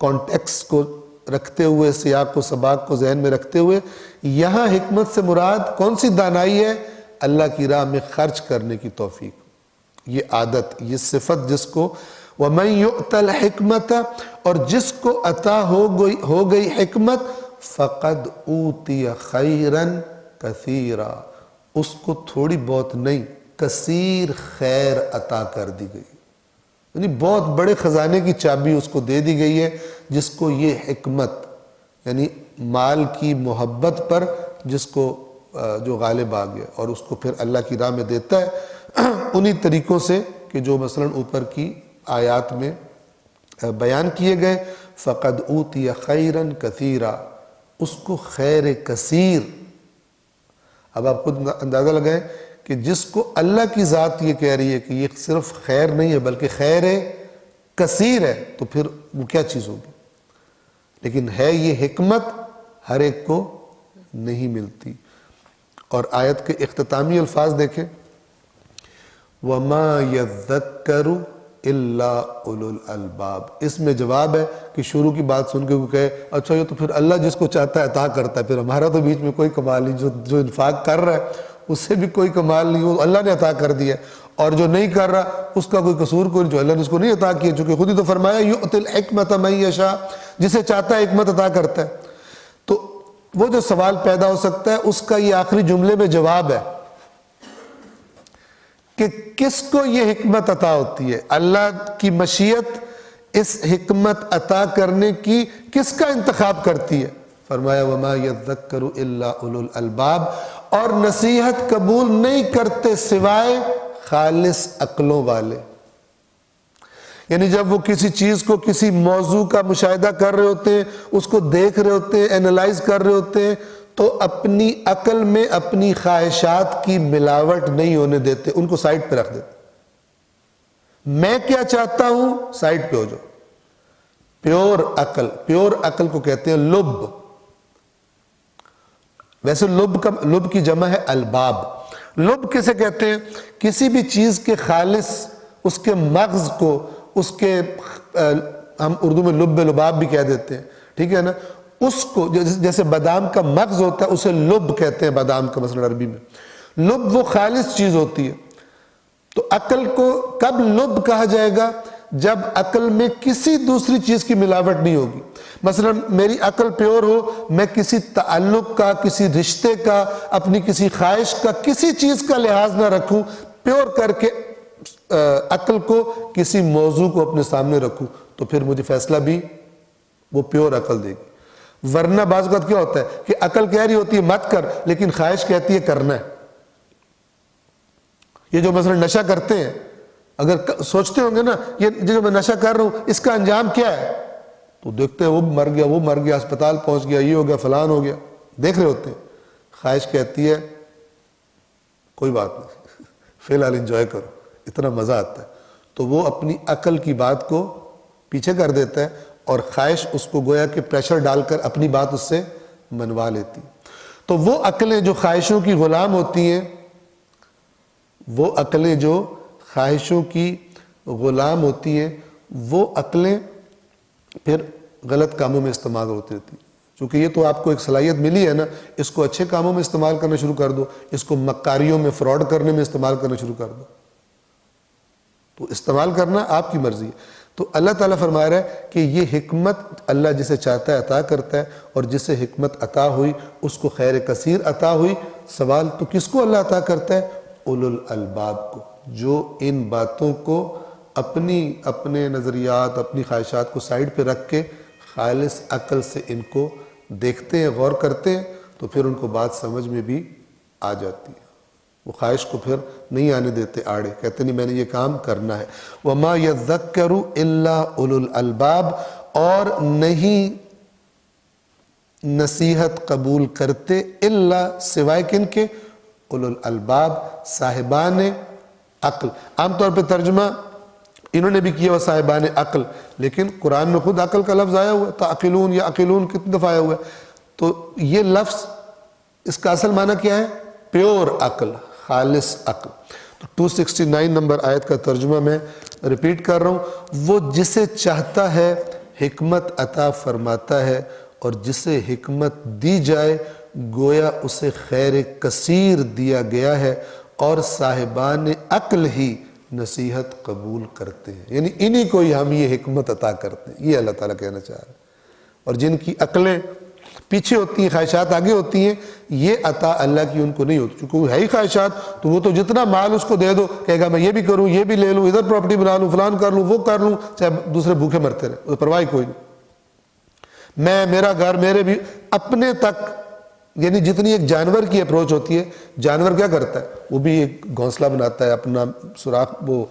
کانٹیکسٹ کو رکھتے ہوئے، سیاق و سباق کو ذہن میں رکھتے ہوئے، یہاں حکمت سے مراد کون سی دانائی ہے؟ اللہ کی راہ میں خرچ کرنے کی توفیق، یہ عادت، یہ صفت جس کو وَمَن يُؤْتَ الْحِكْمَةَ، اور جس کو عطا ہو گئی حکمت، فَقَدْ أُوتِيَ خَيْرًا كَثِيرًا، اس کو تھوڑی بہت نہیں، کثیر خیر عطا کر دی گئی، یعنی بہت بڑے خزانے کی چابی اس کو دے دی گئی ہے، جس کو یہ حکمت، یعنی مال کی محبت پر جس کو جو غالب آ گیا اور اس کو پھر اللہ کی راہ میں دیتا ہے انہی طریقوں سے کہ جو مثلا اوپر کی آیات میں بیان کیے گئے۔ فَقَدْ أُوتِيَ خَيْرًا كَثِيرًا، اس کو خیر کثیر۔ اب آپ خود اندازہ لگائیں کہ جس کو اللہ کی ذات یہ کہہ رہی ہے کہ یہ صرف خیر نہیں ہے بلکہ خیر کثیر ہے، تو پھر وہ کیا چیز ہوگی؟ لیکن ہے یہ حکمت ہر ایک کو نہیں ملتی۔ اور آیت کے اختتامی الفاظ دیکھیں، وَمَا يَذَّكَّرُ إِلَّا أُولُو الْأَلْبَابِ، اس میں جواب ہے کہ شروع کی بات سن کے وہ کہے اچھا یہ تو پھر اللہ جس کو چاہتا ہے عطا کرتا ہے، پھر ہمارا تو بیچ میں کوئی کمال نہیں، جو انفاق کر رہا ہے اس سے بھی کوئی کمال نہیں، وہ اللہ نے عطا کر دیا، اور جو نہیں کر رہا اس کا کوئی قصور کوئی نہیں، جو اللہ نے اس کو نہیں عطا کیا، چونکہ خود ہی تو فرمایا یؤتی الحکمۃ من یشاء، جسے چاہتا ہے حکمت عطا کرتا ہے۔ تو وہ جو سوال پیدا ہو سکتا ہے اس کا یہ آخری جملے میں جواب ہے کہ کس کو یہ حکمت عطا ہوتی ہے، اللہ کی مشیت اس حکمت عطا کرنے کی کس کا انتخاب کرتی ہے؟ فرمایا وَمَا يَذَّكَّرُ إِلَّا أُولُو الْأَلْبَابِ، اور نصیحت قبول نہیں کرتے سوائے خالص عقلوں والے۔ یعنی جب وہ کسی چیز کو، کسی موضوع کا مشاہدہ کر رہے ہوتے ہیں، اس کو دیکھ رہے ہوتے ہیں، اینالائز کر رہے ہوتے ہیں، تو اپنی عقل میں اپنی خواہشات کی ملاوٹ نہیں ہونے دیتے، ان کو سائڈ پہ رکھ دیتے۔ میں کیا چاہتا ہوں سائڈ پہ ہو جاؤ۔ پیور عقل کو کہتے ہیں لب۔ ویسے لب کی جمع ہے الباب۔ لب کسے کہتے ہیں؟ کسی بھی چیز کے خالص اس کے مغز کو، اس کے ہم اردو میں لب لباب بھی کہہ دیتے ہیں، ٹھیک ہے نا، اس کو جیسے بادام کا مغز ہوتا ہے اسے لب کہتے ہیں، بادام کا مثلا عربی میں لب وہ خالص چیز ہوتی ہے۔ تو عقل کو کب لب کہا جائے گا؟ جب عقل میں کسی دوسری چیز کی ملاوٹ نہیں ہوگی۔ مثلا میری عقل پیور ہو، میں کسی تعلق کا، کسی رشتے کا، اپنی کسی خواہش کا، کسی چیز کا لحاظ نہ رکھوں، پیور کر کے عقل کو کسی موضوع کو اپنے سامنے رکھوں، تو پھر مجھے فیصلہ بھی وہ پیور عقل دے گی۔ ورنہ بعض اوقات کیا ہوتا ہے کہ عقل کہہ رہی ہوتی ہے مت کر، لیکن خواہش کہتی ہے کرنا ہے۔ یہ جو مثلا نشہ کرتے ہیں، اگر سوچتے ہوں گے نا یہ جو میں نشہ کر رہا ہوں اس کا انجام کیا ہے، تو دیکھتے ہیں وہ مر گیا، اسپتال پہنچ گیا، یہ ہو گیا، فلان ہو گیا، دیکھ رہے ہوتے ہیں۔ خواہش کہتی ہے کوئی بات نہیں، فی الحال انجوائے کرو، اتنا مزہ آتا ہے، تو وہ اپنی عقل کی بات کو پیچھے کر دیتا ہے، اور خواہش اس کو گویا کہ پریشر ڈال کر اپنی بات اس سے منوا لیتی۔ تو وہ عقلیں جو خواہشوں کی غلام ہوتی ہیں، وہ عقلیں جو خواہشوں کی غلام ہوتی ہیں، وہ عقلیں پھر غلط کاموں میں استعمال ہوتی رہتی ہیں۔ چونکہ یہ تو آپ کو ایک صلاحیت ملی ہے نا، اس کو اچھے کاموں میں استعمال کرنا شروع کر دو، اس کو مکاریوں میں، فراڈ کرنے میں استعمال کرنا شروع کر دو، تو استعمال کرنا آپ کی مرضی ہے۔ تو اللہ تعالیٰ فرما رہا ہے کہ یہ حکمت اللہ جسے چاہتا ہے عطا کرتا ہے، اور جسے حکمت عطا ہوئی اس کو خیر کثیر عطا ہوئی۔ سوال تو کس کو اللہ عطا کرتا ہے؟ اولو الالباب کو، جو ان باتوں کو اپنے نظریات، اپنی خواہشات کو سائڈ پہ رکھ کے خالص عقل سے ان کو دیکھتے ہیں، غور کرتے ہیں تو پھر ان کو بات سمجھ میں بھی آ جاتی ہے، وہ خواہش کو پھر نہیں آنے دیتے آڑے، کہتے نہیں میں نے یہ کام کرنا ہے۔ وَمَا يَذَّكَّرُ إِلَّا أُولُو الْأَلْبَابِ، اور نہیں نصیحت قبول کرتے الا سوائے کن کے؟ اولو الالباب، صاحبان عقل۔ عام طور پہ ترجمہ انہوں نے بھی کیا ہوا صاحبان عقل، لیکن قرآن میں خود عقل کا لفظ آیا ہوا ہے، تعقلون یا عقلون کتنی دفعہ آیا ہوا ہے، تو یہ لفظ اس کا اصل معنی کیا ہے؟ پیور عقل، خالص عقل۔ تو 269 نمبر آیت کا ترجمہ میں ریپیٹ کر رہا ہوں، وہ جسے چاہتا ہے حکمت عطا فرماتا ہے، اور جسے حکمت دی جائے گویا اسے خیر کثیر دیا گیا ہے، اور صاحبان عقل ہی نصیحت قبول کرتے ہیں، یعنی انہی کو ہی ہم یہ حکمت عطا کرتے ہیں، یہ اللہ تعالیٰ کہنا چاہ رہا ہے۔ اور جن کی عقلیں پیچھے ہوتی ہیں، خواہشات آگے ہوتی ہیں، یہ عطا اللہ کی ان کو نہیں ہوتی، چونکہ وہ ہے ہی خواہشات، تو وہ تو جتنا مال اس کو دے دو کہے گا میں یہ بھی کروں، یہ بھی لے لوں، ادھر پراپرٹی بنا لوں، فلان کر لوں، وہ کر لوں، چاہے دوسرے بھوکے مرتے رہے، اسے پرواہ کوئی نہیں۔ میں، میرا گھر، میرے بھی، اپنے تک، یعنی جتنی ایک جانور کی اپروچ ہوتی ہے، جانور کیا کرتا ہے؟ وہ بھی ایک گھونسلہ بناتا ہے، اپنا سوراخ، وہ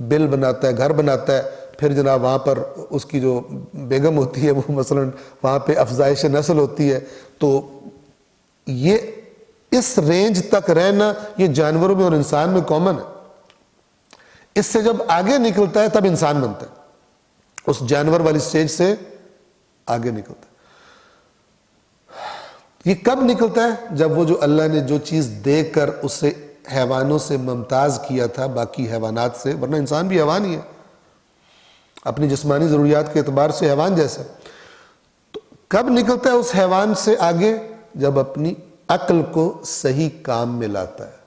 بل بناتا ہے، گھر بناتا ہے، پھر جناب وہاں پر اس کی جو بیگم ہوتی ہے وہ مثلا وہاں پہ افزائش نسل ہوتی ہے، تو یہ اس رینج تک رہنا یہ جانوروں میں اور انسان میں کامن ہے۔ اس سے جب آگے نکلتا ہے تب انسان بنتا ہے، اس جانور والی سٹیج سے آگے نکلتا ہے۔ یہ کب نکلتا ہے؟ جب وہ جو اللہ نے جو چیز دے کر اسے حیوانوں سے ممتاز کیا تھا باقی حیوانات سے، ورنہ انسان بھی حیوان ہی ہے، اپنی جسمانی ضروریات کے اعتبار سے حیوان جیسا، تو کب نکلتا ہے اس حیوان سے آگے؟ جب اپنی عقل کو صحیح کام میں لاتا ہے،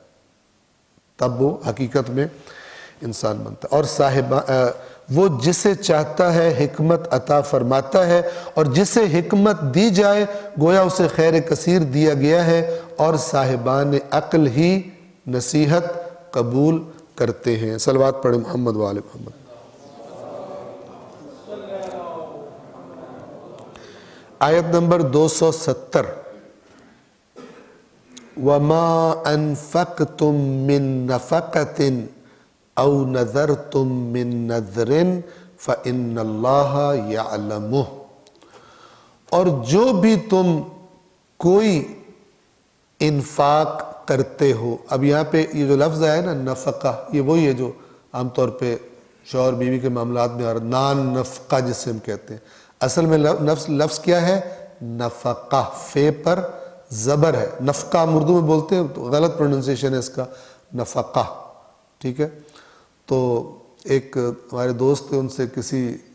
تب وہ حقیقت میں انسان بنتا ہے۔ اور وہ جسے چاہتا ہے حکمت عطا فرماتا ہے، اور جسے حکمت دی جائے گویا اسے خیر کثیر دیا گیا ہے، اور صاحبان عقل ہی نصیحت قبول کرتے ہیں۔ صلوات پڑھیں محمد و آل محمد۔ آیت نمبر 270، وَمَا أَنفَقْتُم مِّن نَفَقَةٍ او نذرتم من نذر فإن اللہ یعلمہ، اور جو بھی تم کوئی انفاق کرتے ہو، اب یہاں پہ یہ جو لفظ آیا ہے نا نفقہ، یہ وہی ہے جو عام طور پہ شوہر بیوی کے معاملات میں نان نفقہ جسے ہم کہتے ہیں، اصل میں لفظ کیا ہے؟ نفقہ، فے پر زبر ہے، نفقہ ہم اردو میں بولتے ہیں تو غلط پروننسیشن ہے اس کا، نفقہ، ٹھیک ہے؟ تو ایک ہمارے دوست تھے، ان سے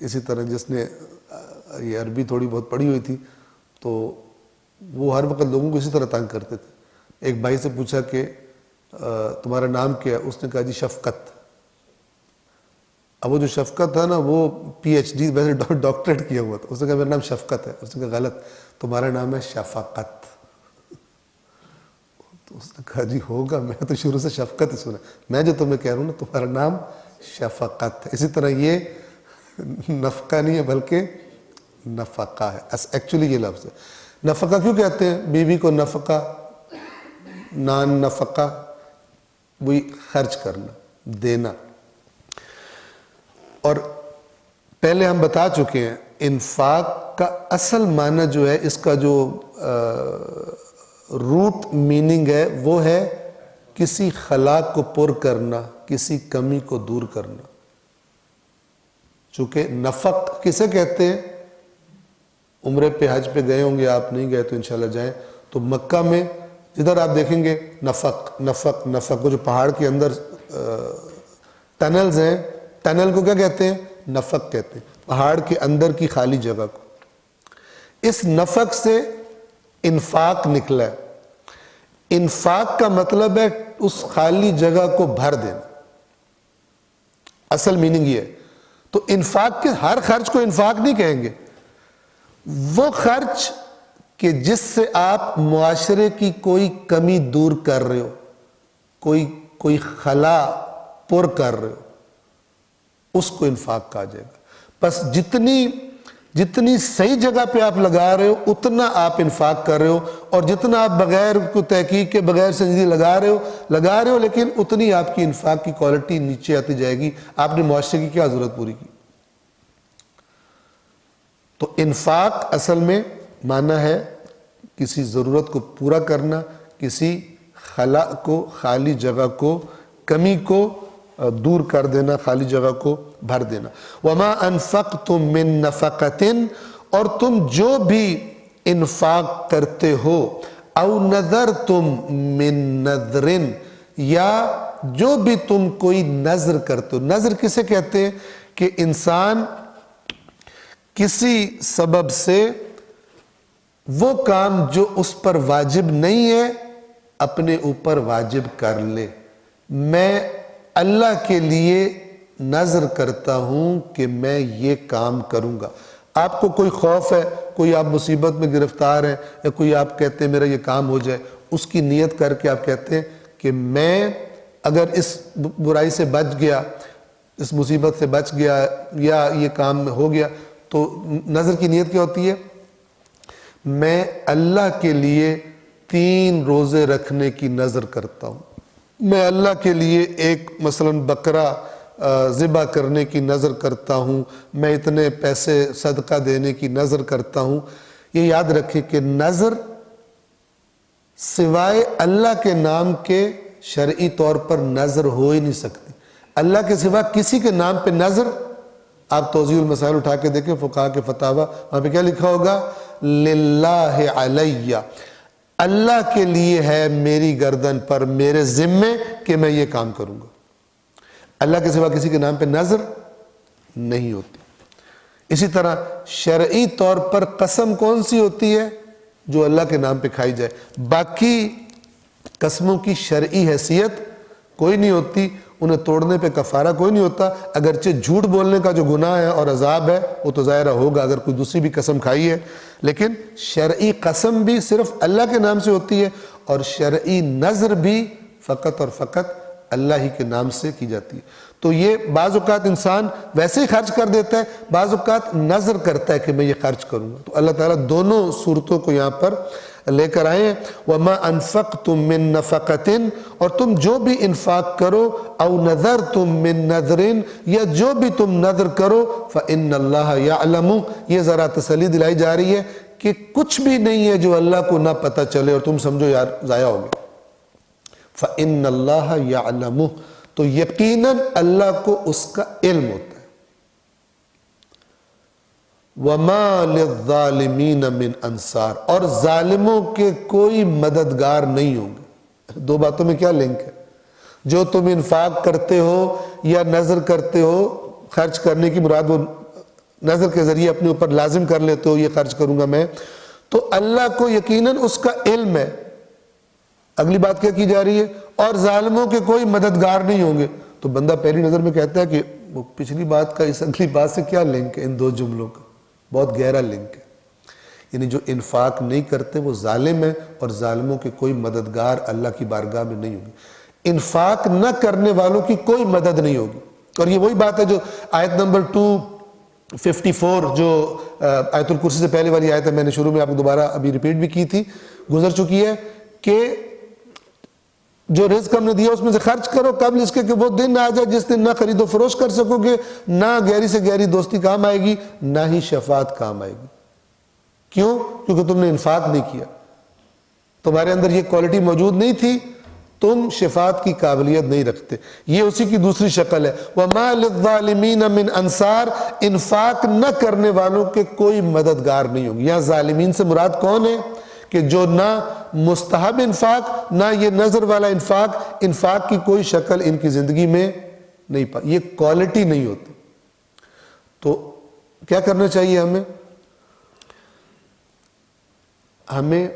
اسی طرح جس نے یہ عربی تھوڑی بہت پڑھی ہوئی تھی، تو وہ ہر وقت لوگوں کو اسی طرح تنگ کرتے تھے۔ ایک بھائی سے پوچھا کہ تمہارا نام کیا ہے؟ اس نے کہا جی شفقت۔ اب وہ جو شفقت تھا نا وہ پی ایچ ڈی ویسے ڈاکٹریٹ کیا ہوا تھا، اس نے کہا میرا نام شفقت ہے، اس نے کہا غلط، تمہارا نام ہے شفقت۔ تو اس نے کہا جی ہوگا، میں تو شروع سے شفقت ہی سنا، میں جو تمہیں کہہ رہا ہوں نا تمہارا نام شفقت ہے۔ اسی طرح یہ نفقہ نہیں ہے بلکہ نفقہ ہے، ایکچولی یہ لفظ ہے۔ نفقہ کیوں کہتے ہیں؟ بیوی کو نفقہ، نان نفقہ، وہی خرچ کرنا، دینا۔ اور پہلے ہم بتا چکے ہیں انفاق کا اصل معنی جو ہے، اس کا جو روٹ میننگ ہے وہ ہے کسی خلا کو پر کرنا، کسی کمی کو دور کرنا۔ چونکہ نفق کسے کہتے ہیں؟ عمرے پہ حج پہ گئے ہوں گے آپ، نہیں گئے تو انشاءاللہ جائیں، تو مکہ میں جدھر آپ دیکھیں گے نفق نفق نفق، وہ جو پہاڑ کے اندر ٹنلز ہیں، ٹنل کو کیا کہتے ہیں؟ نفق کہتے ہیں، پہاڑ کے اندر کی خالی جگہ کو۔ اس نفق سے انفاق نکلا ہے۔ انفاق کا مطلب ہے اس خالی جگہ کو بھر دینا، اصل میننگ یہ ہے۔ تو انفاق کے ہر خرچ کو انفاق نہیں کہیں گے، وہ خرچ کہ جس سے آپ معاشرے کی کوئی کمی دور کر رہے ہو، کوئی خلا پر کر رہے ہو، اس کو انفاق کہا جائے گا۔ بس جتنی جتنی صحیح جگہ پہ آپ لگا رہے ہو اتنا آپ انفاق کر رہے ہو، اور جتنا آپ بغیر کوئی تحقیق کے بغیر سنجیدگی لگا رہے ہو لیکن اتنی آپ کی انفاق کی کوالٹی نیچے آتی جائے گی۔ آپ نے معاشرے کی کیا ضرورت پوری کی؟ تو انفاق اصل میں معنی ہے کسی ضرورت کو پورا کرنا، کسی خلا کو، خالی جگہ کو، کمی کو دور کر دینا، خالی جگہ کو بھر دینا۔ وَمَا أَنفَقْتُم مِّن نَفَقَةٍ، اور تم جو بھی انفاق کرتے ہو، أَوْ نَذَرْتُم مِّن نَذْرٍ، یا جو بھی تم کوئی نذر کرتے ہو۔ نذر کسے کہتے ہیں؟ کہ انسان کسی سبب سے وہ کام جو اس پر واجب نہیں ہے اپنے اوپر واجب کر لے۔ میں اللہ کے لیے نذر کرتا ہوں کہ میں یہ کام کروں گا۔ آپ کو کوئی خوف ہے، کوئی آپ مصیبت میں گرفتار ہیں، یا کوئی آپ کہتے ہیں میرا یہ کام ہو جائے، اس کی نیت کر کے آپ کہتے ہیں کہ میں اگر اس برائی سے بچ گیا، اس مصیبت سے بچ گیا، یا یہ کام ہو گیا، تو نذر کی نیت کیا ہوتی ہے؟ میں اللہ کے لیے 3 روزے رکھنے کی نذر کرتا ہوں، میں اللہ کے لیے ایک مثلا بکرا ذبح کرنے کی نذر کرتا ہوں، میں اتنے پیسے صدقہ دینے کی نذر کرتا ہوں۔ یہ یاد رکھیں کہ نذر سوائے اللہ کے نام کے شرعی طور پر نذر ہو ہی نہیں سکتی۔ اللہ کے سوا کسی کے نام پہ نذر، آپ توضیح المسائل اٹھا کے دیکھیں فقہا کے فتاویٰ، وہاں پہ کیا لکھا ہوگا؟ للہ علیہ، اللہ کے لیے ہے میری گردن پر، میرے ذمے کہ میں یہ کام کروں گا۔ اللہ کے سوا کسی کے نام پہ نذر نہیں ہوتی۔ اسی طرح شرعی طور پر قسم کون سی ہوتی ہے؟ جو اللہ کے نام پہ کھائی جائے۔ باقی قسموں کی شرعی حیثیت کوئی نہیں ہوتی، انہیں توڑنے پہ کفارہ کوئی نہیں ہوتا۔ اگرچہ جھوٹ بولنے کا جو گناہ ہے اور عذاب ہے وہ تو ظاہرہ ہوگا اگر کوئی دوسری بھی قسم کھائی ہے، لیکن شرعی قسم بھی صرف اللہ کے نام سے ہوتی ہے، اور شرعی نذر بھی فقط اور فقط اللہ ہی کے نام سے کی جاتی ہے۔ تو یہ بعض اوقات انسان ویسے ہی خرچ کر دیتا ہے، بعض اوقات نذر کرتا ہے کہ میں یہ خرچ کروں گا۔ تو اللہ تعالیٰ دونوں صورتوں کو یہاں پر لے کر آئے ہیں۔ وَمَا أَنفَقْتُم مِّن نَفَقَةٍ، اور تم جو بھی انفاق کرو، أَوْ نَذَرْتُم مِّن نَذْرٍ، یا جو بھی تم نذر کرو، فَإِنَّ اللَّهَ يَعْلَمُ، یہ ذرا تسلی دلائی جا رہی ہے کہ کچھ بھی نہیں ہے جو اللہ کو نہ پتہ چلے اور تم سمجھو یار ضائع ہو گیا۔ فَإِنَّ اللَّهَ يَعْلَمُ، تو یقیناً اللہ کو اس کا علم ہوتا ہے۔ وَمَا لِلظَّالِمِينَ مِنْ أَنصَارٍ، اور ظالموں کے کوئی مددگار نہیں ہوں گے۔ دو باتوں میں کیا لنک ہے؟ جو تم انفاق کرتے ہو یا نذر کرتے ہو، خرچ کرنے کی مراد وہ نذر کے ذریعے اپنے اوپر لازم کر لیتے ہو یہ خرچ کروں گا میں، تو اللہ کو یقیناً اس کا علم ہے۔ اگلی بات کیا کی جا رہی ہے؟ اور ظالموں کے کوئی مددگار نہیں ہوں گے۔ تو بندہ پہلی نظر میں کہتا ہے کہ وہ پچھلی بات کا اس اگلی بات سے کیا لنک ہے؟ ان دو جملوں کا بہت گہرا لنک ہے۔ یعنی جو انفاق نہیں کرتے وہ ظالم ہیں، اور ظالموں کے کوئی مددگار اللہ کی بارگاہ میں نہیں ہوگی۔ انفاق نہ کرنے والوں کی کوئی مدد نہیں ہوگی۔ اور یہ وہی بات ہے جو آیت نمبر 254 جو آیت الکرسی سے پہلے والی آیت ہے، میں نے شروع میں آپ کو دوبارہ ابھی ریپیٹ بھی کی تھی، گزر چکی ہے، کہ جو رزق ہم نے دیا اس میں سے خرچ کرو قبل اس کے کہ وہ دن آ جائے جس دن نہ خرید و فروش کر سکو گے، نہ گہری سے گہری دوستی کام آئے گی، نہ ہی شفاعت کام آئے گی۔ کیوں؟ کیونکہ تم نے انفاق نہیں کیا، تمہارے اندر یہ کوالٹی موجود نہیں تھی، تم شفاعت کی قابلیت نہیں رکھتے۔ یہ اسی کی دوسری شکل ہے، وَمَا لِلظَّالِمِينَ مِنْ أَنصَارٍ، انفاق نہ کرنے والوں کے کوئی مددگار نہیں ہوں گے۔ یہاں ظالمین سے مراد کون ہے؟ کہ جو نہ مستحب انفاق، نہ یہ نظر والا انفاق کی کوئی شکل ان کی زندگی میں نہیں پائی، یہ کوالٹی نہیں ہوتی۔ تو کیا کرنا چاہیے ہمیں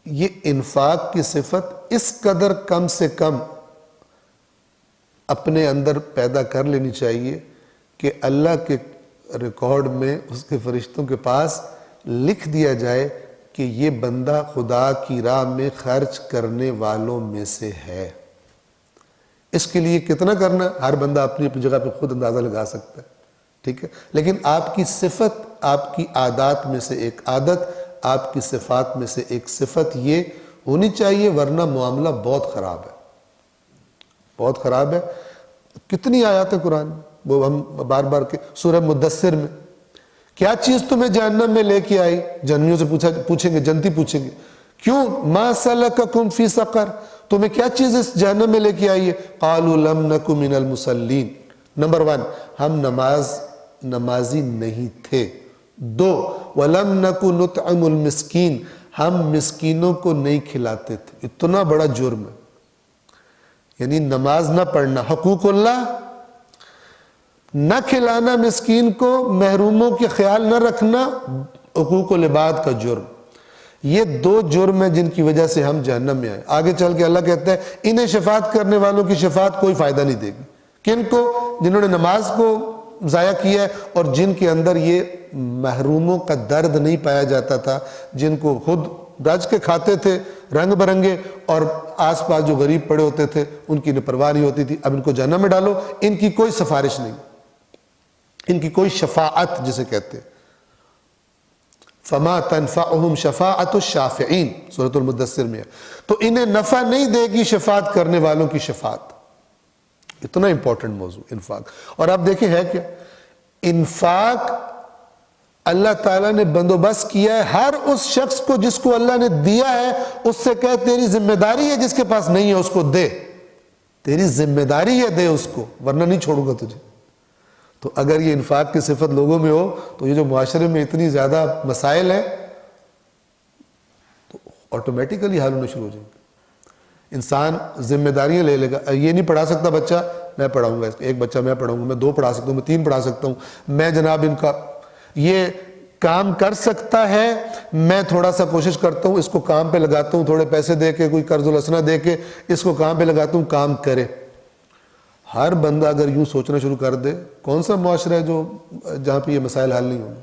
یہ انفاق کی صفت اس قدر کم سے کم اپنے اندر پیدا کر لینی چاہیے کہ اللہ کے ریکارڈ میں اس کے فرشتوں کے پاس لکھ دیا جائے کہ یہ بندہ خدا کی راہ میں خرچ کرنے والوں میں سے ہے۔ اس کے لیے کتنا کرنا ہر بندہ اپنی اپنی جگہ پہ خود اندازہ لگا سکتا ہے۔ ٹھیک ہے، لیکن آپ کی صفت، آپ کی عادات میں سے ایک عادت، آپ کی صفات میں سے ایک صفت یہ ہونی چاہیے، ورنہ معاملہ بہت خراب ہے، بہت خراب ہے۔ کتنی آیات ہیں قرآن میں، وہ ہم بار بار کے سورہ مدثر میں، کیا چیز تمہیں جہنم میں لے کے آئی؟ جنمیوں سے پوچھیں گے، جنتی پوچھیں گے، کیوں ما سلککم فی سقر، تمہیں کیا چیز اس جہنم میں لے کے آئی ہے؟ قالوا لم نک من المصلین، نمبر 1 ہم نمازی نہیں تھے، 2 ولم نک نطعم المسکین، ہم مسکینوں کو نہیں کھلاتے تھے۔ اتنا بڑا جرم ہے، یعنی نماز نہ پڑھنا، حقوق اللہ نہ کھلانا مسکین کو، محروموں کے خیال نہ رکھنا، حقوق العباد کا جرم، یہ 2 جرم ہیں جن کی وجہ سے ہم جہنم میں آئے۔ آگے چل کے اللہ کہتا ہے انہیں شفاعت کرنے والوں کی شفاعت کوئی فائدہ نہیں دے گی۔ کن کو؟ جنہوں نے نماز کو ضائع کیا ہے اور جن کے اندر یہ محروموں کا درد نہیں پایا جاتا تھا، جن کو خود رج کے کھاتے تھے رنگ برنگے، اور آس پاس جو غریب پڑے ہوتے تھے ان کی پرواہ نہیں ہوتی تھی۔ اب ان کو جہنم میں ڈالو، ان کی کوئی سفارش نہیں، ان کی کوئی شفاعت جسے کہتے ہیں، فما تنفعهم شفاعت الشافعین، سورۃ المدثر میں ہے، تو انہیں نفع نہیں دے گی شفاعت کرنے والوں کی شفاعت۔ اتنا امپورٹنٹ موضوع انفاق۔ اور آپ دیکھیں ہے کیا انفاق، اللہ تعالیٰ نے بندوبست کیا ہے ہر اس شخص کو جس کو اللہ نے دیا ہے، اس سے کہے تیری ذمہ داری ہے، جس کے پاس نہیں ہے اس کو دے، تیری ذمہ داری ہے، دے اس کو، ورنہ نہیں چھوڑوں گا تجھے۔ تو اگر یہ انفاق کی صفت لوگوں میں ہو تو یہ جو معاشرے میں اتنی زیادہ مسائل ہیں تو آٹومیٹیکلی حل ہونا شروع ہو جائیں گے۔ انسان ذمہ داریاں لے لے گا، یہ نہیں پڑھا سکتا بچہ، میں پڑھاؤں گا، ایک بچہ میں پڑھاؤں گا، میں 2 پڑھا سکتا ہوں، میں 3 پڑھا سکتا ہوں، میں جناب ان کا یہ کام کر سکتا ہے، میں تھوڑا سا کوشش کرتا ہوں، اس کو کام پہ لگاتا ہوں، تھوڑے پیسے دے کے، کوئی قرض الحسنہ دے کے اس کو کام پہ لگاتا ہوں، کام کرے۔ ہر بندہ اگر یوں سوچنا شروع کر دے، کون سا معاشرہ ہے جہاں پہ یہ مسائل حل نہیں ہوں گے؟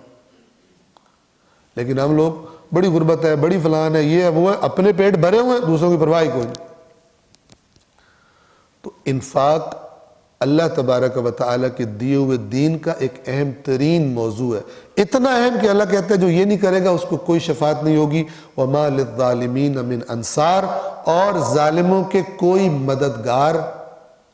لیکن ہم لوگ بڑی غربت ہے، بڑی فلان ہے، یہ ہے وہ ہے، اپنے پیٹ بھرے ہوئے ہیں، دوسروں کی پرواہ کوئی نہیں۔ تو انفاق اللہ تبارک و تعالیٰ کے دیے ہوئے دین کا ایک اہم ترین موضوع ہے، اتنا اہم کہ اللہ کہتا ہے جو یہ نہیں کرے گا اس کو کوئی شفاعت نہیں ہوگی، وَمَا لِلظَّالِمِينَ مِنْ انصار، اور ظالموں کے کوئی مددگار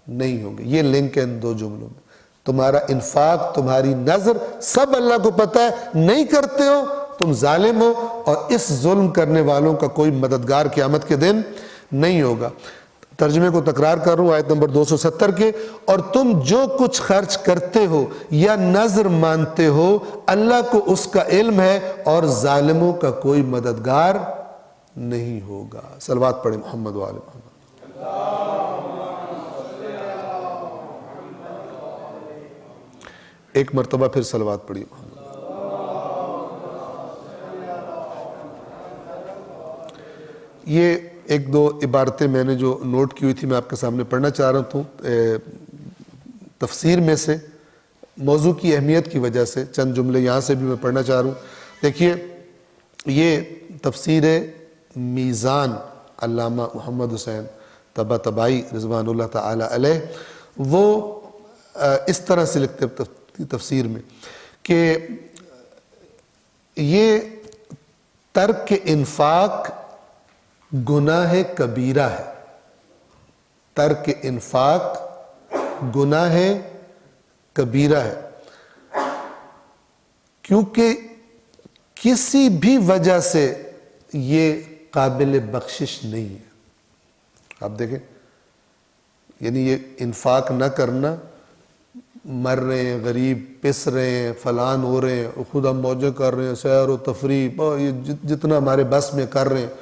نہیں ہوں گے۔ یہ لنک ہے ان 2 جملوں میں۔ تمہارا انفاق، تمہاری نظر، سب اللہ کو پتہ ہے، نہیں کرتے ہو تم ظالم ہو، اور اس ظلم کرنے والوں کا کوئی مددگار قیامت کے دن نہیں ہوگا۔ ترجمے کو تکرار کر رہا ہوں، آیت نمبر 270 کے، اور تم جو کچھ خرچ کرتے ہو یا نظر مانتے ہو اللہ کو اس کا علم ہے، اور ظالموں کا کوئی مددگار نہیں ہوگا۔ صلوات پڑھیں محمد وآل محمد۔ ایک مرتبہ پھر صلوات پڑھیے محمد۔ یہ 1-2 عبارتیں میں نے جو نوٹ کی ہوئی تھی میں آپ کے سامنے پڑھنا چاہ رہا ہوں، تفسیر میں سے موضوع کی اہمیت کی وجہ سے چند جملے یہاں سے بھی میں پڑھنا چاہ رہا ہوں۔ دیکھیے یہ تفسیر میزان علامہ محمد حسین طباطبائی رضوان اللہ تعالی علیہ، وہ اس طرح سے لکھتے تفسیر میں کہ یہ ترک انفاق گناہ کبیرہ ہے، ترک انفاق گناہ کبیرہ ہے، کیونکہ کسی بھی وجہ سے یہ قابل بخشش نہیں ہے۔ آپ دیکھیں، یعنی یہ انفاق نہ کرنا، مر رہے ہیں، غریب پس رہے ہیں، فلان ہو رہے ہیں، خود ہم موجیں کر رہے ہیں، سیر و تفریح، یہ جتنا ہمارے بس میں کر رہے ہیں،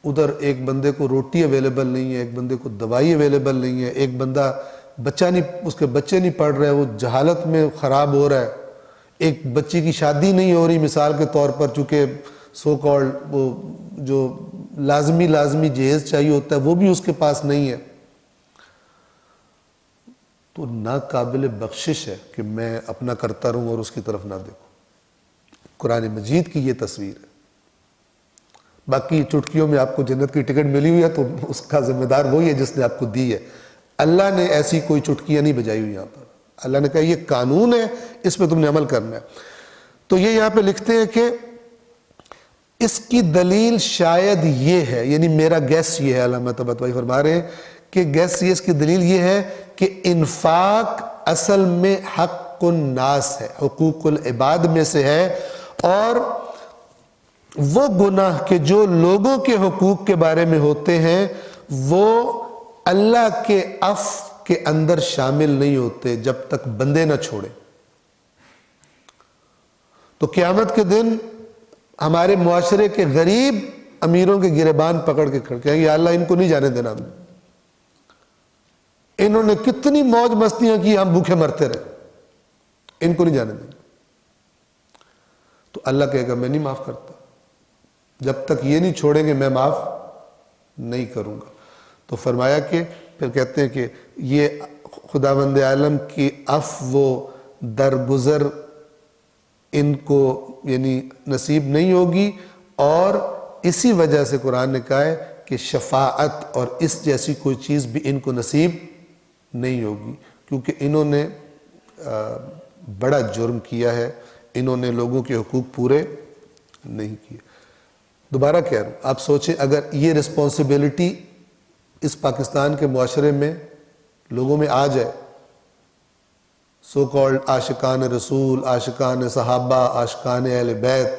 ادھر ایک بندے کو روٹی اویلیبل نہیں ہے، ایک بندے کو دوائی اویلیبل نہیں ہے، ایک بندہ اس کے بچے نہیں پڑھ رہے، وہ جہالت میں خراب ہو رہا ہے، ایک بچی کی شادی نہیں ہو رہی مثال کے طور پر، چونکہ سو کالڈ وہ جو لازمی جہیز چاہیے ہوتا ہے وہ بھی اس کے پاس نہیں ہے، تو ناقابل بخشش ہے کہ میں اپنا کرتا رہوں اور اس کی طرف نہ دیکھوں۔ قرآن مجید کی یہ تصویر ہے۔ باقی چٹکیوں میں آپ کو جنت کی ٹکٹ ملی ہوئی ہے تو اس کا ذمہ دار وہی ہے جس نے آپ کو دی ہے، اللہ نے ایسی کوئی چٹکیاں نہیں بجائی ہوئی یہاں پر، اللہ نے کہا یہ قانون ہے، اس پہ تم نے عمل کرنا ہے۔ تو یہ یہاں پہ لکھتے ہیں کہ اس کی دلیل شاید یہ ہے، یعنی میرا گیس یہ ہے، علامہ طباطبائی فرما رہے ہیں کہ گیس یہ، اس کی دلیل یہ ہے کہ انفاق اصل میں حق الناس ہے، حقوق العباد میں سے ہے، اور وہ گناہ کہ جو لوگوں کے حقوق کے بارے میں ہوتے ہیں وہ اللہ کے عفو کے اندر شامل نہیں ہوتے جب تک بندے نہ چھوڑے۔ تو قیامت کے دن ہمارے معاشرے کے غریب امیروں کے گریبان پکڑ کے کھڑے کہیں گے یا اللہ ان کو نہیں جانے دینا، ہم نے انہوں نے کتنی موج مستیاں کی، ہم بھوکے مرتے رہے، ان کو نہیں جانے دینا۔ تو اللہ کہے گا میں نہیں معاف کرتا، جب تک یہ نہیں چھوڑیں گے میں معاف نہیں کروں گا۔ تو فرمایا کہ پھر کہتے ہیں کہ یہ خداوند عالم کی عفو و درگزر ان کو یعنی نصیب نہیں ہوگی، اور اسی وجہ سے قرآن نے کہا ہے کہ شفاعت اور اس جیسی کوئی چیز بھی ان کو نصیب نہیں ہوگی، کیونکہ انہوں نے بڑا جرم کیا ہے، انہوں نے لوگوں کے حقوق پورے نہیں کیے۔ دوبارہ کہہ رہا ہوں، آپ سوچیں اگر یہ رسپانسبلٹی اس پاکستان کے معاشرے میں لوگوں میں آ جائے، سو کالڈ عاشقان رسول، عاشقان صحابہ، عاشقان اہل بیت،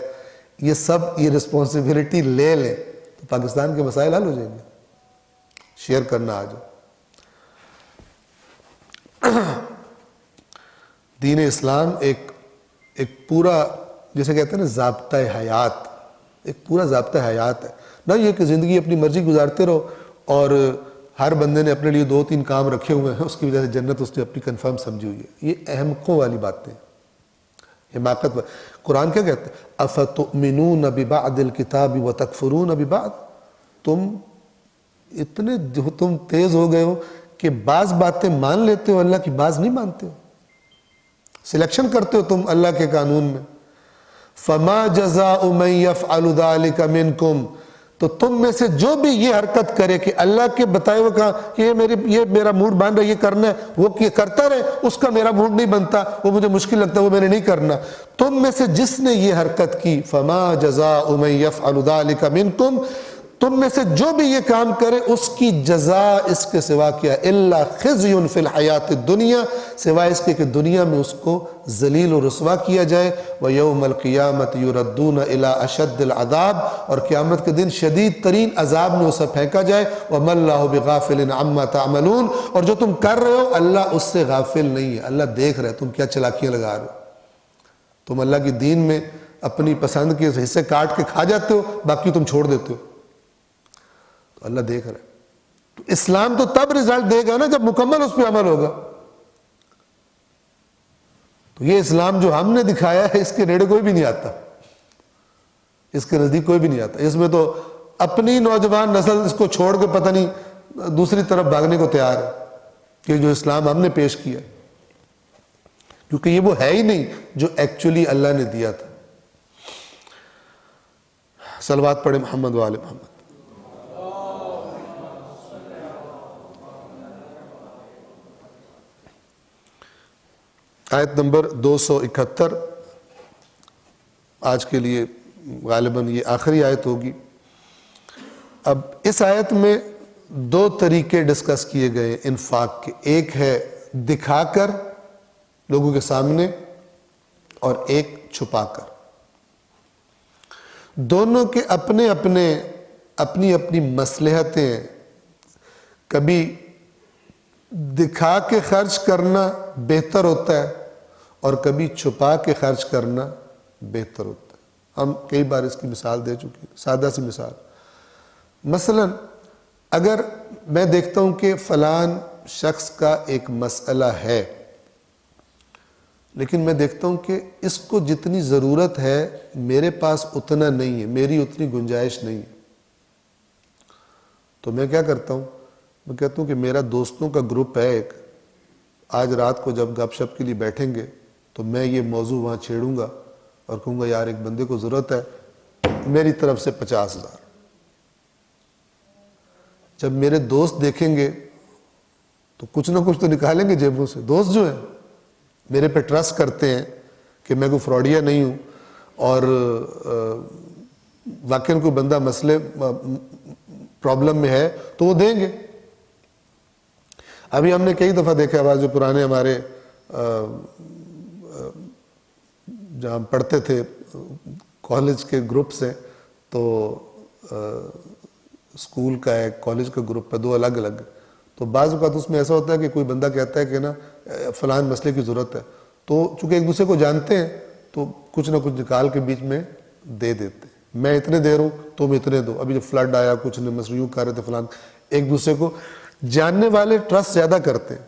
یہ سب یہ رسپانسبلٹی لے لیں تو پاکستان کے مسائل حل ہو جائیں گے۔ شیئر کرنا آ جائے۔ دین اسلام ایک پورا جیسے کہتے ہیں نا ضابطہ حیات، ایک پورا ضابطہ حیات ہے، نہ یہ کہ زندگی اپنی مرضی گزارتے رہو اور ہر بندے نے اپنے لیے 2-3 کام رکھے ہوئے ہیں، اس کی وجہ سے جنت اس نے اپنی کنفرم سمجھی ہوئی ہے۔ یہ احمقوں والی باتیں، حماقت۔ قرآن کیا کہتا ہے؟ افتؤمنون ببعض الکتاب وتکفرون ببعض، تم تیز ہو گئے ہو کہ بعض باتیں مان لیتے ہو، اللہ کی بعض نہیں مانتے ہو، سلیکشن کرتے ہو تم اللہ کے قانون میں۔ فما جزاء من يفعل ذلك منکم، تو تم میں سے جو بھی یہ حرکت کرے کہ اللہ کے بتائے ہوئے کہا کہ یہ میرا موڈ بن رہا ہے یہ کرنا ہے، وہ یہ کرتا رہے، اس کا میرا موڈ نہیں بنتا، وہ مجھے مشکل لگتا ہے، وہ میں نے نہیں کرنا، تم میں سے جس نے یہ حرکت کی فما جزاء من يفعل ذلك منکم، تم میں سے جو بھی یہ کام کرے اس کی جزا اس کے سوا کیا الا خزی فی الحیات الدنیا، سوائے اس کے کہ دنیا میں اس کو ذلیل و رسوا کیا جائے، وَيَوْمَ الْقِيَامَةِ يُرَدُّونَ إِلَىٰ أَشَدِّ الْعَذَابِ، اور قیامت کے دن شدید ترین عذاب میں اسے پھینکا جائے، وَمَا اللَّهُ بِغَافِلٍ عَمَّا تَعْمَلُونَ، اور جو تم کر رہے ہو اللہ اس سے غافل نہیں ہے، اللہ دیکھ رہا ہے تم کیا چلاکیاں لگا رہے ہو، تم اللہ کی دین میں اپنی پسند کے حصے کاٹ کے کھا جاتے ہو، باقی تم چھوڑ دیتے ہو، تو اللہ دیکھ رہا ہے۔ تو اسلام تو تب رزلٹ دے گا نا جب مکمل اس پہ عمل ہوگا۔ تو یہ اسلام جو ہم نے دکھایا ہے اس کے نیڑے کوئی بھی نہیں آتا، اس کے نزدیک کوئی بھی نہیں آتا، اس میں تو اپنی نوجوان نسل اس کو چھوڑ کے پتہ نہیں دوسری طرف بھاگنے کو تیار ہے کہ جو اسلام ہم نے پیش کیا، کیونکہ یہ وہ ہے ہی نہیں جو ایکچولی اللہ نے دیا تھا۔ صلوات پڑھے محمد و آل محمد۔ آیت نمبر 271 آج کے لیے غالباً یہ آخری آیت ہوگی۔ اب اس آیت میں 2 طریقے ڈسکس کیے گئے انفاق کے، ایک ہے دکھا کر لوگوں کے سامنے اور ایک چھپا کر، دونوں کے اپنے اپنی مصلحتیں، کبھی دکھا کے خرچ کرنا بہتر ہوتا ہے اور کبھی چھپا کے خرچ کرنا بہتر ہوتا ہے۔ ہم کئی بار اس کی مثال دے چکے ہیں، سادہ سی مثال، مثلا اگر میں دیکھتا ہوں کہ فلان شخص کا ایک مسئلہ ہے، لیکن میں دیکھتا ہوں کہ اس کو جتنی ضرورت ہے میرے پاس اتنا نہیں ہے، میری اتنی گنجائش نہیں ہے، تو میں کیا کرتا ہوں، میں کہتا ہوں کہ میرا دوستوں کا گروپ ہے ایک، آج رات کو جب گپ شپ کے لیے بیٹھیں گے تو میں یہ موضوع وہاں چھیڑوں گا اور کہوں گا یار ایک بندے کو ضرورت ہے، میری طرف سے 50,000۔ جب میرے دوست دیکھیں گے تو کچھ نہ کچھ تو نکالیں گے جیبوں سے، دوست جو ہیں میرے پہ ٹرسٹ کرتے ہیں کہ میں کوئی فراڈیا نہیں ہوں اور واقعاً کوئی بندہ مسئلے پرابلم میں ہے تو وہ دیں گے. ابھی ہم نے کئی دفعہ دیکھا ہے جو پرانے ہمارے جہاں ہم پڑھتے تھے کالج کے گروپس ہیں تو اسکول کا ہے کالج کا گروپ ہے دو الگ الگ. تو بعض اوقات اس میں ایسا ہوتا ہے کہ کوئی بندہ کہتا ہے کہ نا فلان مسئلے کی ضرورت ہے تو چونکہ ایک دوسرے کو جانتے ہیں تو کچھ نہ کچھ نکال کے بیچ میں دے دیتے ہیں. میں اتنے دے رہا ہوں تم اتنے دو. ابھی جب فلڈ آیا کچھ نے مسئلہ یوں کر رہے تھے فلان, ایک دوسرے کو جاننے والے ٹرسٹ زیادہ کرتے ہیں.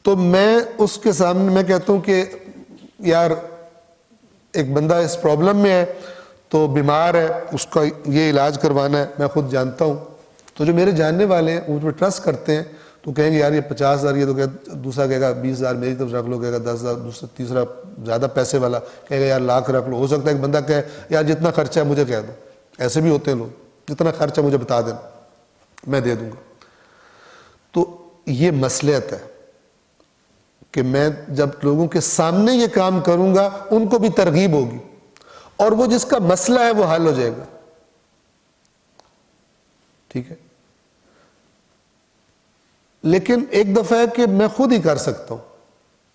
تو میں اس کے سامنے میں کہتا ہوں کہ یار ایک بندہ اس پرابلم میں ہے تو بیمار ہے اس کا یہ علاج کروانا ہے, میں خود جانتا ہوں. تو جو میرے جاننے والے ہیں وہ ٹرسٹ کرتے ہیں تو کہیں گے یار یہ 50,000 یہ تو دوسرا کہے گا 20,000 میری طرف رکھ لو, کہے گا 10,000 دوسرا تیسرا زیادہ پیسے والا کہے گا یار لاکھ رکھ لو. ہو سکتا ہے ایک بندہ کہے یار جتنا خرچہ ہے مجھے کہہ دو, ایسے بھی ہوتے ہیں لوگ, جتنا خرچہ مجھے بتا دینا میں دے دوں گا. تو یہ مصلحت ہے کہ میں جب لوگوں کے سامنے یہ کام کروں گا ان کو بھی ترغیب ہوگی اور وہ جس کا مسئلہ ہے وہ حل ہو جائے گا. ٹھیک ہے, لیکن ایک دفعہ ہے کہ میں خود ہی کر سکتا ہوں,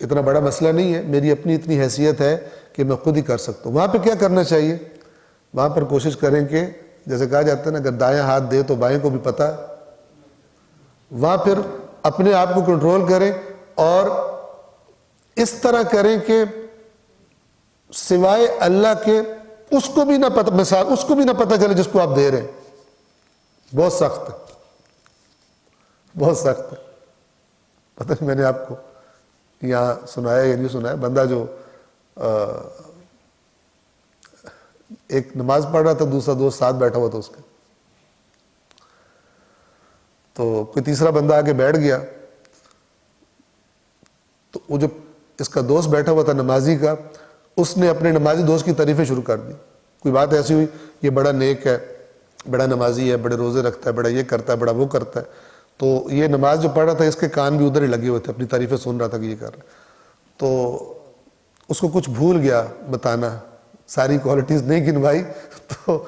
اتنا بڑا مسئلہ نہیں ہے, میری اپنی اتنی حیثیت ہے کہ میں خود ہی کر سکتا ہوں. وہاں پہ کیا کرنا چاہیے, وہاں پر کوشش کریں کہ جیسے کہا جاتا ہے نا اگر دائیں ہاتھ دے تو بائیں کو بھی پتہ ہے, وہاں پھر اپنے آپ کو کنٹرول کریں اور اس طرح کریں کہ سوائے اللہ کے اس کو بھی نہ پتہ, مثال اس کو بھی نہ پتہ چلے جس کو آپ دے رہے ہیں. بہت سخت ہے, بہت سخت ہے. پتہ نہیں میں نے آپ کو یہاں سنایا یا نہیں سنایا, بندہ جو ایک نماز پڑھ رہا تھا دوسرا دوست ساتھ بیٹھا ہوا تھا اس کے, تو کوئی تیسرا بندہ آ کے بیٹھ گیا تو وہ جو اس کا دوست بیٹھا ہوا تھا نمازی کا, اس نے اپنے نمازی دوست کی تعریفیں شروع کر دی. کوئی بات ایسی ہوئی یہ بڑا نیک ہے, بڑا نمازی ہے, بڑے روزے رکھتا ہے, بڑا یہ کرتا ہے, بڑا وہ کرتا ہے. تو یہ نماز جو پڑھ رہا تھا اس کے کان بھی ادھر ہی لگے ہوئے تھے, اپنی تعریفیں سن رہا تھا کہ یہ کر رہا ہے. تو اس کو کچھ بھول گیا بتانا, ساری کوالٹیز نہیں گنوائی. تو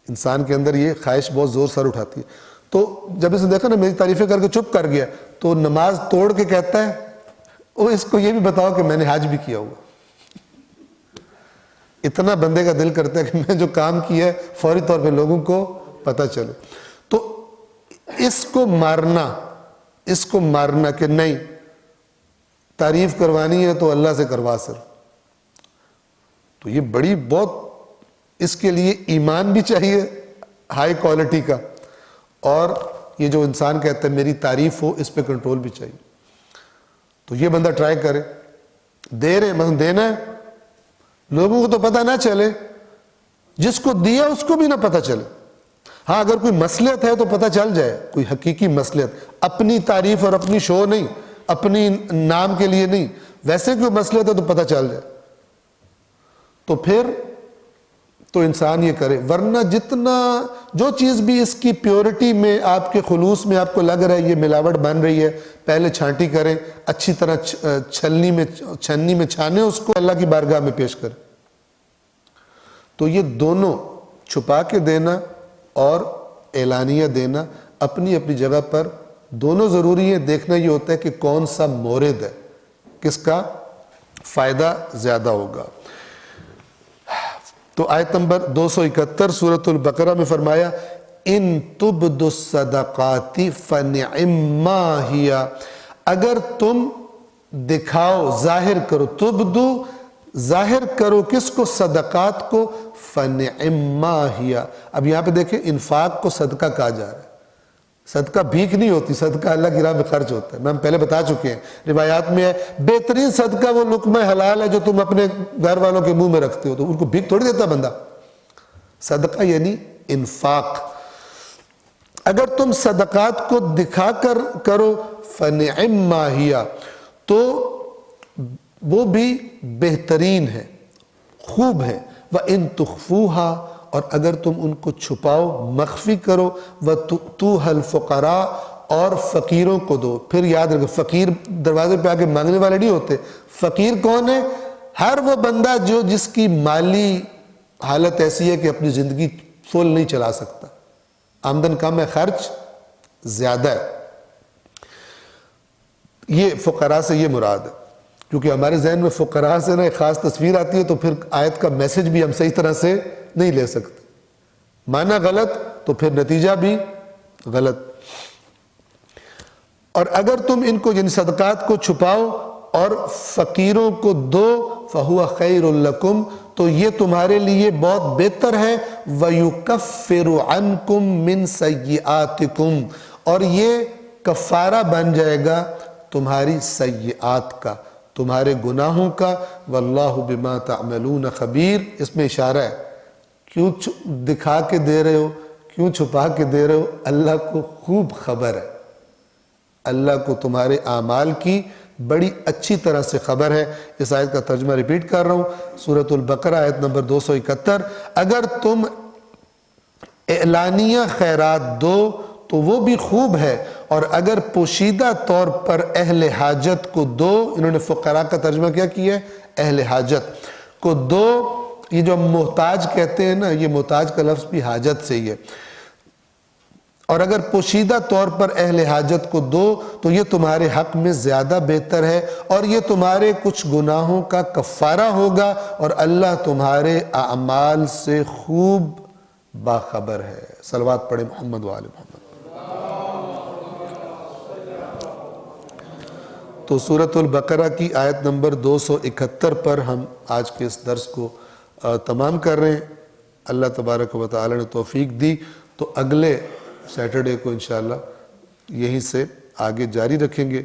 انسان کے اندر یہ خواہش بہت زور سر اٹھاتی ہے. تو جب اس نے دیکھا نا میری تعریفیں کر کے چپ کر گیا تو نماز توڑ کے کہتا ہے وہ اس کو یہ بھی بتاؤ کہ میں نے حج بھی کیا ہوا. اتنا بندے کا دل کرتا ہے کہ میں جو کام کیا ہے فوری طور پہ لوگوں کو پتہ چلے. تو اس کو مارنا کہ نہیں تعریف کروانی ہے تو اللہ سے کروا سر, تو یہ بڑی بہت اس کے لیے ایمان بھی چاہیے ہائی کوالٹی کا, اور یہ جو انسان کہتا ہے میری تعریف ہو اس پہ کنٹرول بھی چاہیے. تو یہ بندہ ٹرائی کرے, دے رہے مثلا دینا ہے لوگوں کو تو پتہ نہ چلے, جس کو دیا اس کو بھی نہ پتہ چلے. ہاں اگر کوئی مصلحت ہے تو پتہ چل جائے, کوئی حقیقی مصلحت, اپنی تعریف اور اپنی شو نہیں, اپنی نام کے لیے نہیں, ویسے کوئی مصلحت ہے تو پتہ چل جائے تو پھر تو انسان یہ کرے. ورنہ جتنا جو چیز بھی اس کی پیورٹی میں آپ کے خلوص میں آپ کو لگ رہا ہے یہ ملاوٹ بن رہی ہے, پہلے چھانٹی کریں, اچھی طرح چھلنی میں چھانے, اس کو اللہ کی بارگاہ میں پیش کریں. تو یہ دونوں چھپا کے دینا اور اعلانیہ دینا اپنی اپنی جگہ پر دونوں ضروری ہیں. دیکھنا یہ ہوتا ہے کہ کون سا مورد ہے, کس کا فائدہ زیادہ ہوگا. تو آیت نمبر 271 سورۃ البقرہ میں فرمایا ان تبدوا الصدقات فنعما ہی, اگر تم دکھاؤ ظاہر کرو, تبدو ظاہر کرو کس کو, صدقات کو, فنعما ہی. اب یہاں پہ دیکھیں انفاق کو صدقہ کہا جا رہا ہے. صدقہ بھیک نہیں ہوتی, صدقہ اللہ کی راہ میں خرچ ہوتا ہے. میں ہم پہلے بتا چکے ہیں, روایات میں ہے بہترین صدقہ وہ لقمہ حلال ہے جو تم اپنے گھر والوں کے منہ میں رکھتے ہو, تو ان کو بھیک تھوڑی دیتا بندہ. صدقہ یعنی انفاق. اگر تم صدقات کو دکھا کر کرو فنعما ہی, تو وہ بھی بہترین ہے, خوب ہے. وَإِن تُخْفُوهَا, اور اگر تم ان کو چھپاؤ مخفی کرو, وَتُؤْتُوهَا الْفُقَرَاءَ, اور فقیروں کو دو. پھر یاد رکھو فقیر دروازے پہ آ کے مانگنے والے نہیں ہوتے. فقیر کون ہے؟ ہر وہ بندہ جس کی مالی حالت ایسی ہے کہ اپنی زندگی فل نہیں چلا سکتا, آمدن کم ہے, خرچ زیادہ ہے. یہ فقراء سے یہ مراد ہے. کیونکہ ہمارے ذہن میں فقراء سے نا ایک خاص تصویر آتی ہے, تو پھر آیت کا میسج بھی ہم صحیح طرح سے نہیں لے سکتے. معنی غلط تو پھر نتیجہ بھی غلط. اور اگر تم ان کو یعنی صدقات کو چھپاؤ اور فقیروں کو دو, فَهُوَ خَيْرٌ لَكُمْ, تو یہ تمہارے لیے بہت بہتر ہے. وَيُكَفِّرُ عَنْكُمْ مِنْ سَيِّئَاتِكُمْ, اور یہ کفارہ بن جائے گا تمہاری سیئات کا, تمہارے گناہوں کا. وَاللَّهُ بِمَا تَعْمَلُونَ خَبِيرٌ, اس میں اشارہ ہے. کیوں دکھا کے دے رہے ہو, کیوں چھپا کے دے رہے ہو؟ اللہ کو خوب خبر ہے. اللہ کو تمہارے اعمال کی بڑی اچھی طرح سے خبر ہے. اس آیت کا ترجمہ ریپیٹ کر رہا ہوں, سورۃ البقرہ آیت نمبر 271. اگر تم اعلانیہ خیرات دو تو وہ بھی خوب ہے, اور اگر پوشیدہ طور پر اہل حاجت کو دو, انہوں نے فقراء کا ترجمہ کیا ہے؟ اہل حاجت کو دو. یہ جو محتاج کہتے ہیں نا, یہ محتاج کا لفظ بھی حاجت سے ہی ہے. اور اگر پوشیدہ طور پر اہل حاجت کو دو تو یہ تمہارے حق میں زیادہ بہتر ہے, اور یہ تمہارے کچھ گناہوں کا کفارہ ہوگا, اور اللہ تمہارے اعمال سے خوب باخبر ہے. صلوات پڑھیں محمد وآل محمد. تو سورۃ البقرہ کی آیت نمبر 271 پر ہم آج کے اس درس کو تمام کر رہے ہیں. اللہ تبارک و تعالی نے توفیق دی تو اگلے سیٹرڈے کو انشاءاللہ یہیں سے آگے جاری رکھیں گے.